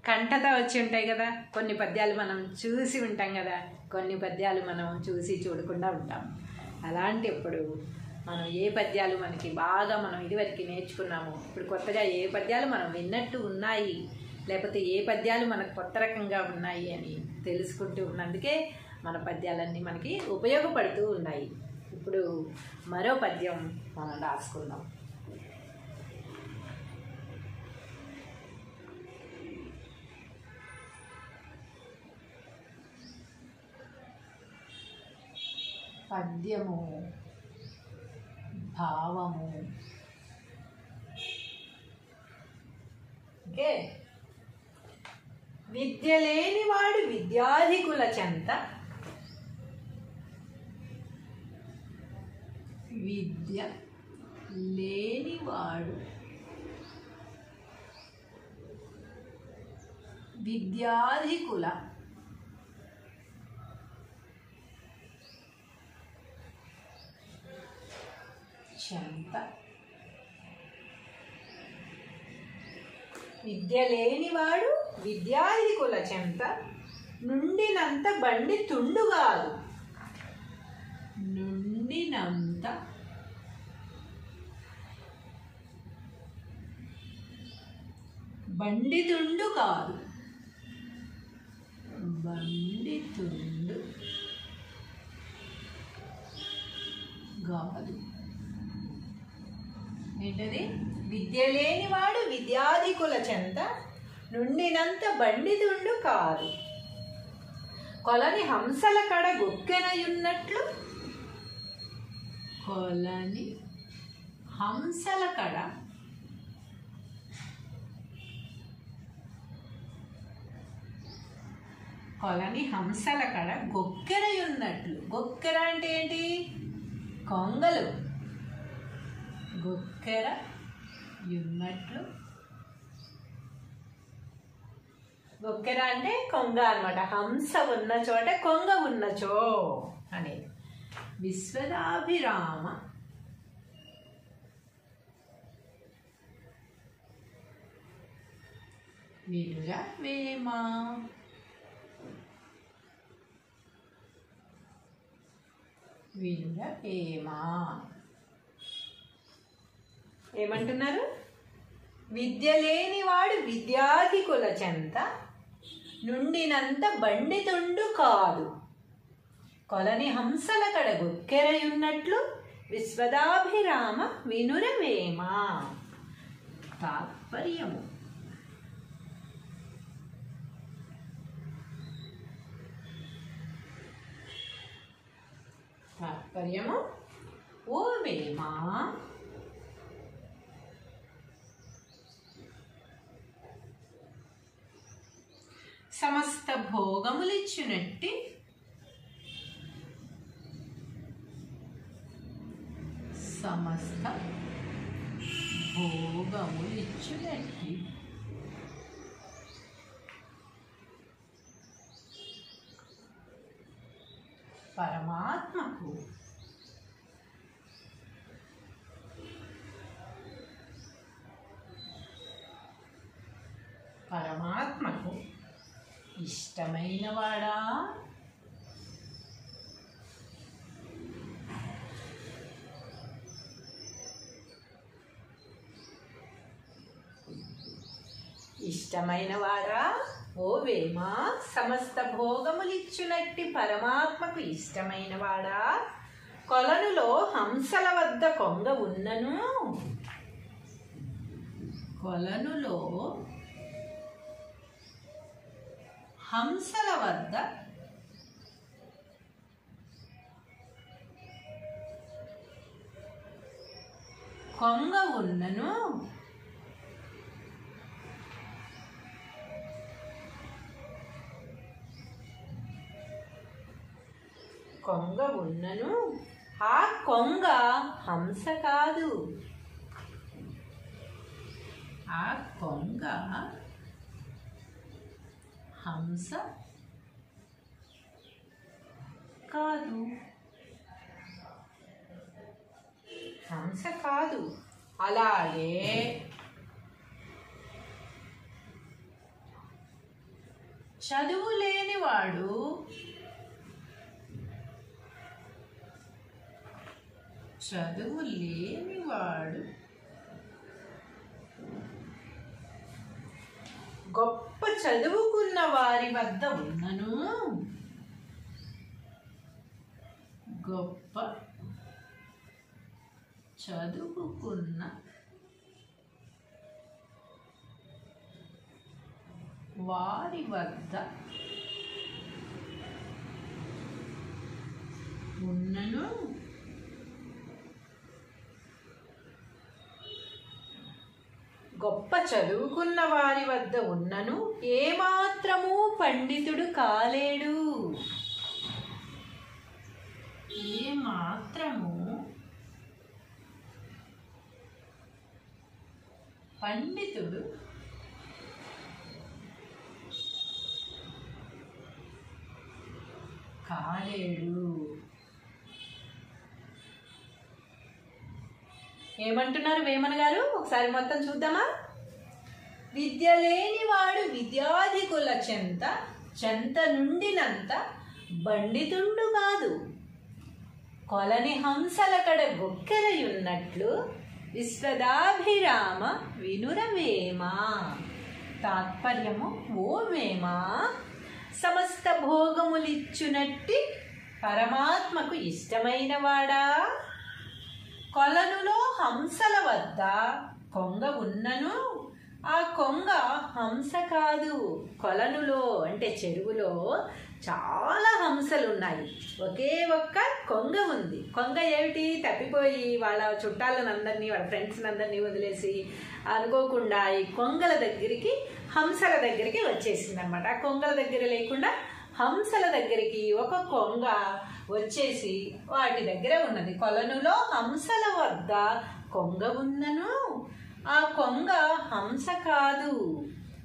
కంఠత వచ్చి ఉంటాయి కదా, కొన్ని పద్యాలు మనం చూసి ఉంటాం కదా, కొన్ని పద్యాలు మనం చూసి చూడకుండా ఉంటాం. అలాంటప్పుడు మనం ఏ పద్యాలు మనకి బాగా మనం ఇదివరకు నేర్చుకున్నాము, ఇప్పుడు కొత్తగా ఏ పద్యాలు మనం విన్నట్టు ఉన్నాయి, లేకపోతే ఏ పద్యాలు మనకు కొత్త రకంగా ఉన్నాయి అని తెలుసుకుంటూ ఉన్నందుకే మన పద్యాలన్నీ మనకి ఉపయోగపడుతూ ఉన్నాయి. ఇప్పుడు మరో పద్యం మనం రాసుకుందాం. పద్యము భావము. ఓకే. విద్య లేనివాడు విద్యాధికుల చెంత, విద్య లేనివాడు విద్యాధికుల చెంత. విద్య లేనివాడు విద్యాధికుల చెంత, నుండినంత బండి తుండుగాదు. నుండినంత బండి తుండు కాదు. బండి తుండు కాదు. ఏంటది? విద్య లేనివాడు విద్యాధికుల చెంత, నుండినంత బండి తుండు కాదు. కొలని హంసల కడ గొక్కెనయున్నట్లు, కొలని హంసల కడ కొలని హంసల కడ గొక్కెరయున్నట్లు. గొక్కెర అంటే ఏంటి? కొంగలు. గొక్కెర యున్నట్లు. గొక్కెర అంటే కొంగ అన్నమాట. హంస ఉన్న చోట కొంగ ఉన్నచో అనేది. విశ్వదాభిరామ వినుర వేమ. వినుర వేమ ఏమంటున్నారు? విద్య లేనివాడు విద్యాధికుల చెంత, నుండినంత బండి తుండు కాదు. కొలని హంసల కడ గొక్కెరయున్నట్లు, విశ్వదాభిరామ వినురవేమ. తాత్పర్యము. తాత్పర్యము. ఓ వేమ, సమస్త భోగములిచ్చునట్టి సమస్త భోగములిచ్చునట్టి పరమాత్మకు పరమాత్మకు ఇష్టమైన వాడా? ఇష్టమైన వాడా? ఓ వేమ, సమస్త భోగములిచ్చునట్టి పరమాత్మకు ఇష్టమైన వాడా, కొలనులో హంసల వద్ద కొంగ ఉన్నను. కొలనులో హంసల వద్ద కొంగ ఉన్నను. కొంగ ఉన్నను. ఆ కొంగ హంస కాదు. ఆ కొంగ హంస కాదు. హంస కాదు. అలాగే చదువు లేనివాడు గొప్ప చదువుకున్న వారి వద్ద ఉన్నను. గొప్ప చదువుకున్న వారి వద్ద ఉన్నను గొప్ప చదువుకున్న వారి వద్ద ఉన్నను ఏమాత్రము పండితుడు కాలేడు. ఏమాత్రము పండితుడు కాలేడు. ఏమంటున్నారు వేమన గారు? ఒకసారి మొత్తం చూద్దామా? విద్య లేనివాడు విద్యాధికుల చెంత నుండినంత పండితుండు కాదు. కొలని హంసలకడ గొక్కెరయున్నట్లు విశ్వదాభిరామ వినురవేమ. తాత్పర్యము: ఓ వేమ, సమస్త భోగములిచ్చునట్టి పరమాత్మకు ఇష్టమైన వాడా, కొలనులో హంసల వద్ద కొంగ ఉన్నను ఆ కొంగ హంస కాదు. కొలనులో అంటే చెరువులో చాలా హంసలు ఉన్నాయి, ఒకే ఒక్క కొంగ ఉంది. కొంగ ఏమిటి? తప్పిపోయి వాళ్ళ చుట్టాలనందరినీ వాళ్ళ ఫ్రెండ్స్ని అందరినీ వదిలేసి అనుకోకుండా ఈ కొంగల దగ్గరికి హంసల దగ్గరికి వచ్చేసింది అనమాట. ఆ కొంగల దగ్గర లేకుండా హంసల దగ్గరికి ఒక కొంగ వచ్చేసి వాటి దగ్గర ఉన్నది. కొలనులో హంసల వద్ద కొంగ ఉన్నను ఆ కొంగ హంస కాదు.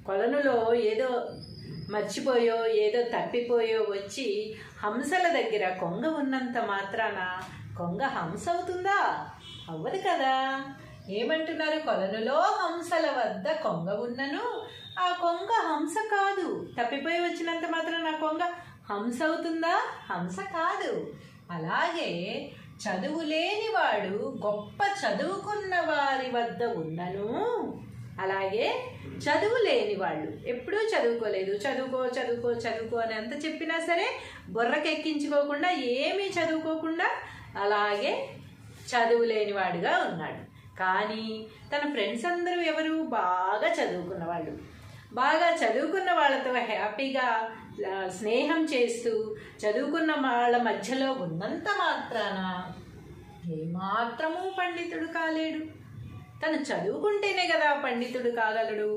కొలనులో ఏదో మర్చిపోయో ఏదో తప్పిపోయో వచ్చి హంసల దగ్గర కొంగ ఉన్నంత మాత్రాన కొంగ హంస అవుతుందా? అవ్వదు కదా. ఏమంటున్నారు? కొలనులో హంసల వద్ద కొంగ ఉన్నను ఆ కొంగ హంస కాదు. తప్పిపోయి వచ్చినంత మాత్రాన ఆ కొంగ హంస అవుతుందా? హంస కాదు. అలాగే చదువు లేనివాడు గొప్ప చదువుకున్న వారి వద్ద ఉన్నను. అలాగే చదువు లేని వాళ్ళు ఎప్పుడూ చదువుకోలేదు, చదువుకో చదువుకో చదువుకో అని ఎంత చెప్పినా సరే బుర్రకెక్కించుకోకుండా ఏమీ చదువుకోకుండా అలాగే చదువు లేనివాడుగా ఉన్నాడు. కానీ తన ఫ్రెండ్స్ అందరూ ఎవరు? బాగా చదువుకున్న వాళ్ళు. బాగా చదువుకున్న వాళ్ళతో హ్యాపీగా స్నేహం చేస్తూ చదువుకున్న వాళ్ళ మధ్యలో ఉన్నంత మాత్రాన ఏమాత్రము పండితుడు కాలేడు. తను చదువుకుంటేనే కదా పండితుడు కాగలడు.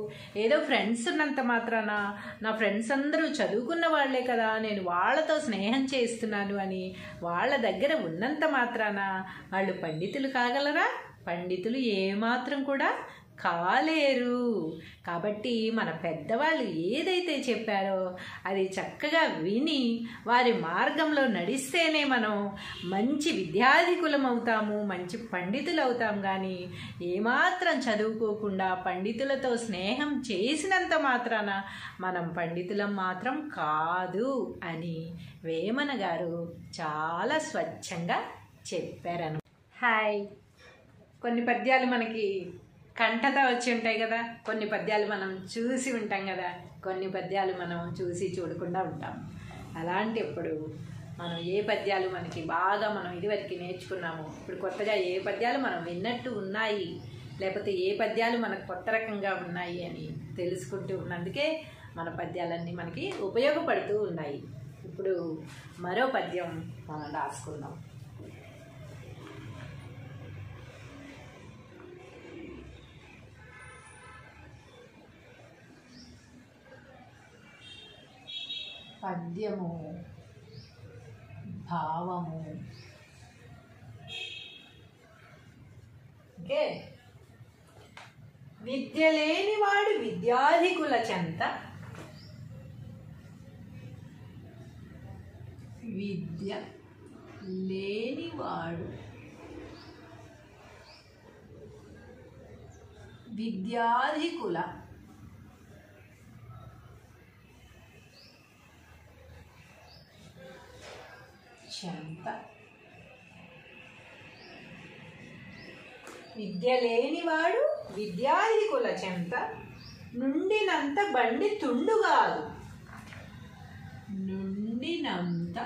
ఏదో ఫ్రెండ్స్ ఉన్నంత మాత్రాన నా ఫ్రెండ్స్ అందరూ చదువుకున్న వాళ్లే కదా, నేను వాళ్ళతో స్నేహం చేస్తున్నాను అని వాళ్ళ దగ్గర ఉన్నంత మాత్రాన వాళ్ళు పండితులు కాగలరా? పండితులు ఏమాత్రం కూడా కాలేరు. కాబట్టి మన పెద్దవాళ్ళు ఏదైతే చెప్పారో అది చక్కగా విని వారి మార్గంలో నడిస్తేనే మనం మంచి విద్యాధికులం అవుతాము, మంచి పండితులు అవుతాం. కానీ ఏమాత్రం చదువుకోకుండా పండితులతో స్నేహం చేసినంత మాత్రాన మనం పండితులం మాత్రం కాదు అని వేమన గారు చాలా స్వచ్ఛంగా చెప్పారను. హాయ్. కొన్ని పద్యాలు మనకి కంఠత వచ్చి ఉంటాయి కదా, కొన్ని పద్యాలు మనం చూసి ఉంటాం కదా, కొన్ని పద్యాలు మనం చూసి చూడకుండా ఉంటాం. అలాంటప్పుడు మనం ఏ పద్యాలు మనకి బాగా మనం ఇదివరకు నేర్చుకున్నాము, ఇప్పుడు కొత్తగా ఏ పద్యాలు మనం విన్నట్టు ఉన్నాయి, లేకపోతే ఏ పద్యాలు మనకు కొత్త రకంగా ఉన్నాయి అని తెలుసుకుంటూ ఉన్నందుకే మన పద్యాలన్నీ మనకి ఉపయోగపడుతూ ఉన్నాయి. ఇప్పుడు మరో పద్యం మనం రాసుకుందాం. పద్యము భావము. ఓకే. విద్య లేనివాడు విద్యాధికుల చెంత, విద్య లేనివాడు విద్యాధికుల చెంత. విద్య లేనివాడు విద్యాధికుల చెంత నుండినంత బండి తుండుగాదు. నుండినంత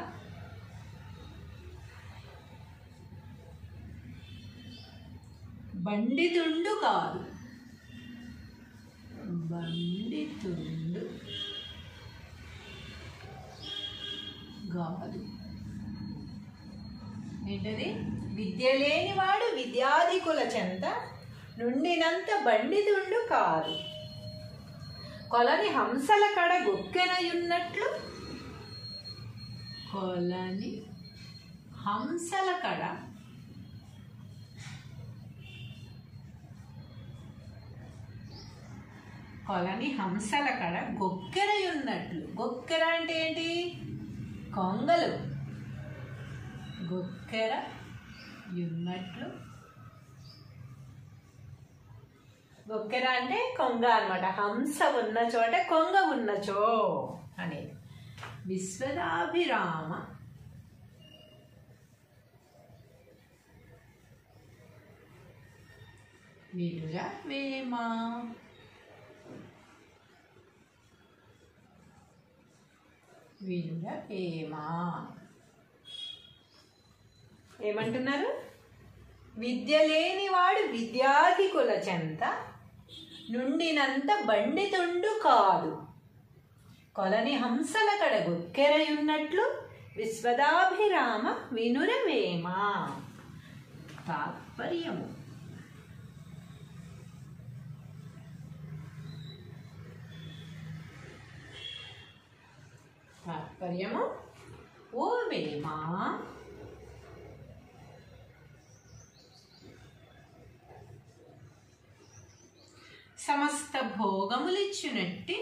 బండితుండు కాదు, బండితుండు కాదు. ఏంటది? విద్య లేనివాడు విద్యాధికుల చెంత నుండినంత బండితుండు కాదు. కొలని హంసల కడ గొక్కెనయున్నట్లు, కొలని హంసల కడ గొక్కెరయున్నట్లు. గొక్కెర అంటే ఏంటి? కొంగలు. గొక్కెరయున్నట్లు. గొక్కెర అంటే కొంగ అన్నమాట. హంస ఉన్న చోట కొంగ ఉన్నచో అనేది. విశ్వదాభిరామ వినుర వేమ. వినుర వేమ ఏమంటున్నారు? విద్య లేనివాడు విద్యాధికుల చెంత నుండినంత బండితుండు కాదు. కొలని హంసల కడ గొక్కెరయున్నట్లు విశ్వదాభిరామ వినుర వేమ. తాత్పర్యము. తాత్పర్యము. ఓ వేమ, సమస్త భోగములిచ్చునట్టి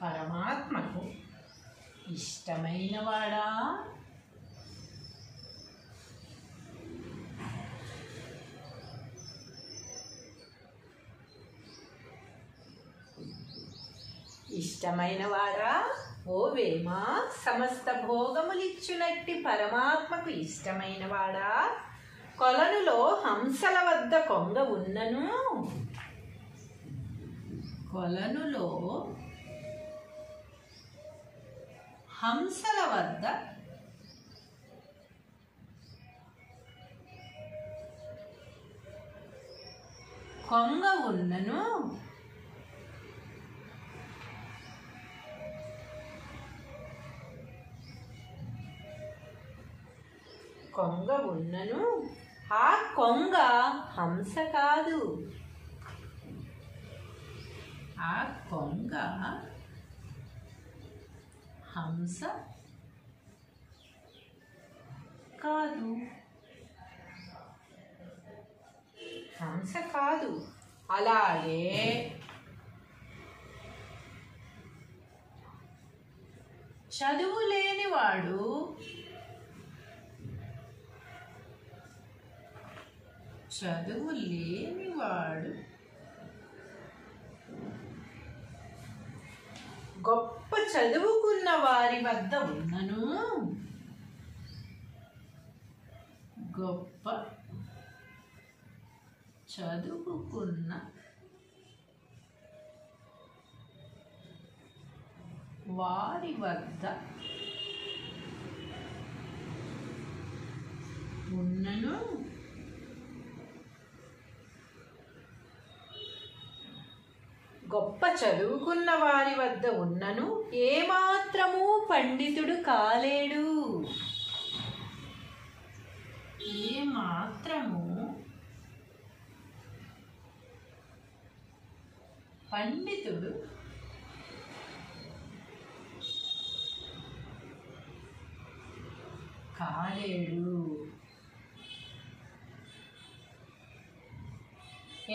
పరమాత్మకు ఇష్టమైన వాడా? ఇష్టమైన వాడా ఓ వేమ, సమస్త భోగములిచ్చునట్టి పరమాత్మకు ఇష్టమైన వాడా, కొలనులో హంసల వద్ద కొంగ ఉన్నను, కొలనులో హంసల వద్ద కొంగ ఉన్నను, కొంగ ఉన్నను, ఆ కొంగ హంస కాదు. ఆ కొంగ హంస కాదు. హంస కాదు. అలాగే చదువు లేనివాడు గొప్ప చదువుకున్న వారి వద్ద ఉన్నను, గొప్ప చదువుకున్న వారి వద్ద ఉన్నను, గొప్ప చదువుకున్న వారి వద్ద ఉన్నను, ఏమాత్రము పండితుడు కాలేడు. ఏమాత్రము పండితుడు కాలేడు.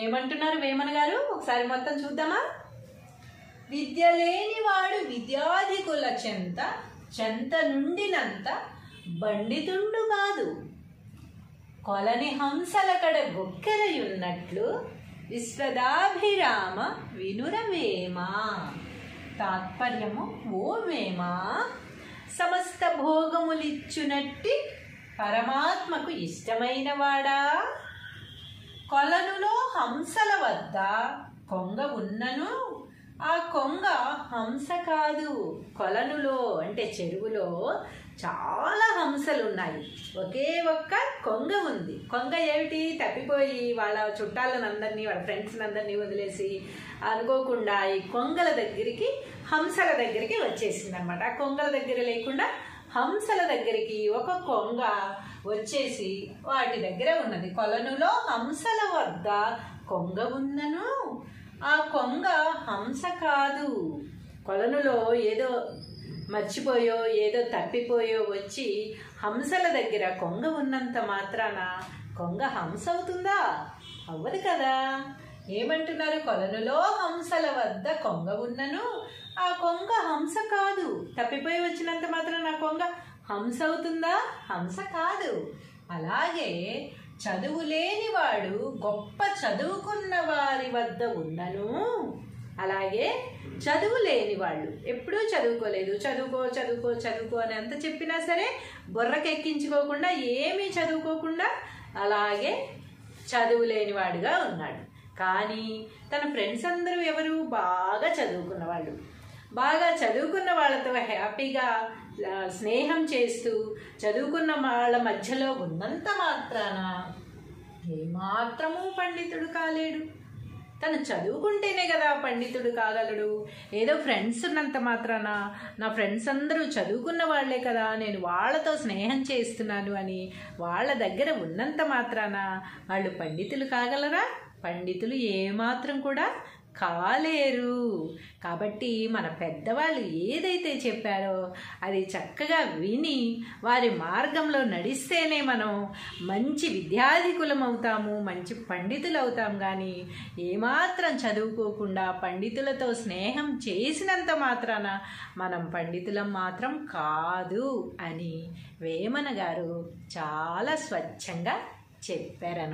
ఏమంటున్నారు వేమన గారు? ఒకసారి మొత్తం చూద్దామా? విద్య లేనివాడు విద్యాధికుల చెంత నుండినంత బండితుండు కాదు. కొలని హంసల కడ గొక్కెరయున్నట్లు విశ్వదాభిరామ వినుర వేమ. తాత్పర్యము, ఓ వేమ, సమస్త భోగములిచ్చునట్టి పరమాత్మకు ఇష్టమైన వాడా, కొలనులో హంసల వద్ద కొంగ ఉన్నను ఆ కొంగ హంస కాదు. కొలనులో అంటే చెరువులో చాలా హంసలు ఉన్నాయి, ఒకే ఒక్క కొంగ ఉంది. కొంగ ఏమిటి, తప్పిపోయి వాళ్ళ చుట్టాలనందరినీ వాళ్ళ ఫ్రెండ్స్ని అందరినీ వదిలేసి అనుకోకుండా ఈ కొంగల దగ్గరికి హంసల దగ్గరికి వచ్చేసింది అనమాట. ఆ కొంగల దగ్గర లేకుండా హంసల దగ్గరికి ఒక కొంగ వచ్చేసి వాటి దగ్గర ఉన్నది. కొలనులో హంసల వద్ద కొంగ ఉన్నను ఆ కొంగ హంస కాదు. కొలనులో ఏదో మర్చిపోయో ఏదో తప్పిపోయో వచ్చి హంసల దగ్గర కొంగ ఉన్నంత మాత్రాన కొంగ హంస అవుతుందా? అవ్వదు కదా. ఏమంటున్నారు? కొలనులో హంసల వద్ద కొంగ ఉన్నను ఆ కొంగ హంస కాదు. తప్పిపోయి వచ్చినంత మాత్రాన ఆ కొంగ హంస అవుతుందా? హంస కాదు. అలాగే చదువు లేనివాడు గొప్ప చదువుకున్న వారి వద్ద ఉన్నను, అలాగే చదువు లేని వాళ్ళు ఎప్పుడూ చదువుకోలేదు, చదువుకో చదువుకో చదువుకో అని ఎంత చెప్పినా సరే బుర్రకెక్కించుకోకుండా ఏమీ చదువుకోకుండా అలాగే చదువు లేనివాడుగా ఉన్నాడు. కానీ తన ఫ్రెండ్స్ అందరూ ఎవరు? బాగా చదువుకున్న వాళ్ళు. బాగా చదువుకున్న వాళ్ళతో హ్యాపీగా స్నేహం చేస్తూ చదువుకున్న వాళ్ళ మధ్యలో ఉన్నంత మాత్రాన ఏమాత్రమూ పండితుడు కాలేడు. తను చదువుకుంటేనే కదా పండితుడు కాగలడు. ఏదో ఫ్రెండ్స్ ఉన్నంత మాత్రాన నా ఫ్రెండ్స్ అందరూ చదువుకున్న వాళ్లే కదా, నేను వాళ్ళతో స్నేహం చేస్తున్నాను అని వాళ్ళ దగ్గర ఉన్నంత మాత్రాన వాళ్ళు పండితులు కాగలరా? పండితులు ఏమాత్రం కూడా కాలేరు. కాబట్టి మన పెద్దవాళ్ళు ఏదైతే చెప్పారో అది చక్కగా విని వారి మార్గంలో నడిస్తేనే మనం మంచి విద్యాధికులం అవుతాము, మంచి పండితులు అవుతాం. కానీ ఏమాత్రం చదువుకోకుండా పండితులతో స్నేహం చేసినంత మాత్రాన మనం పండితులం మాత్రం కాదు అని వేమన గారు చాలా స్వచ్ఛంగా చెప్పారను.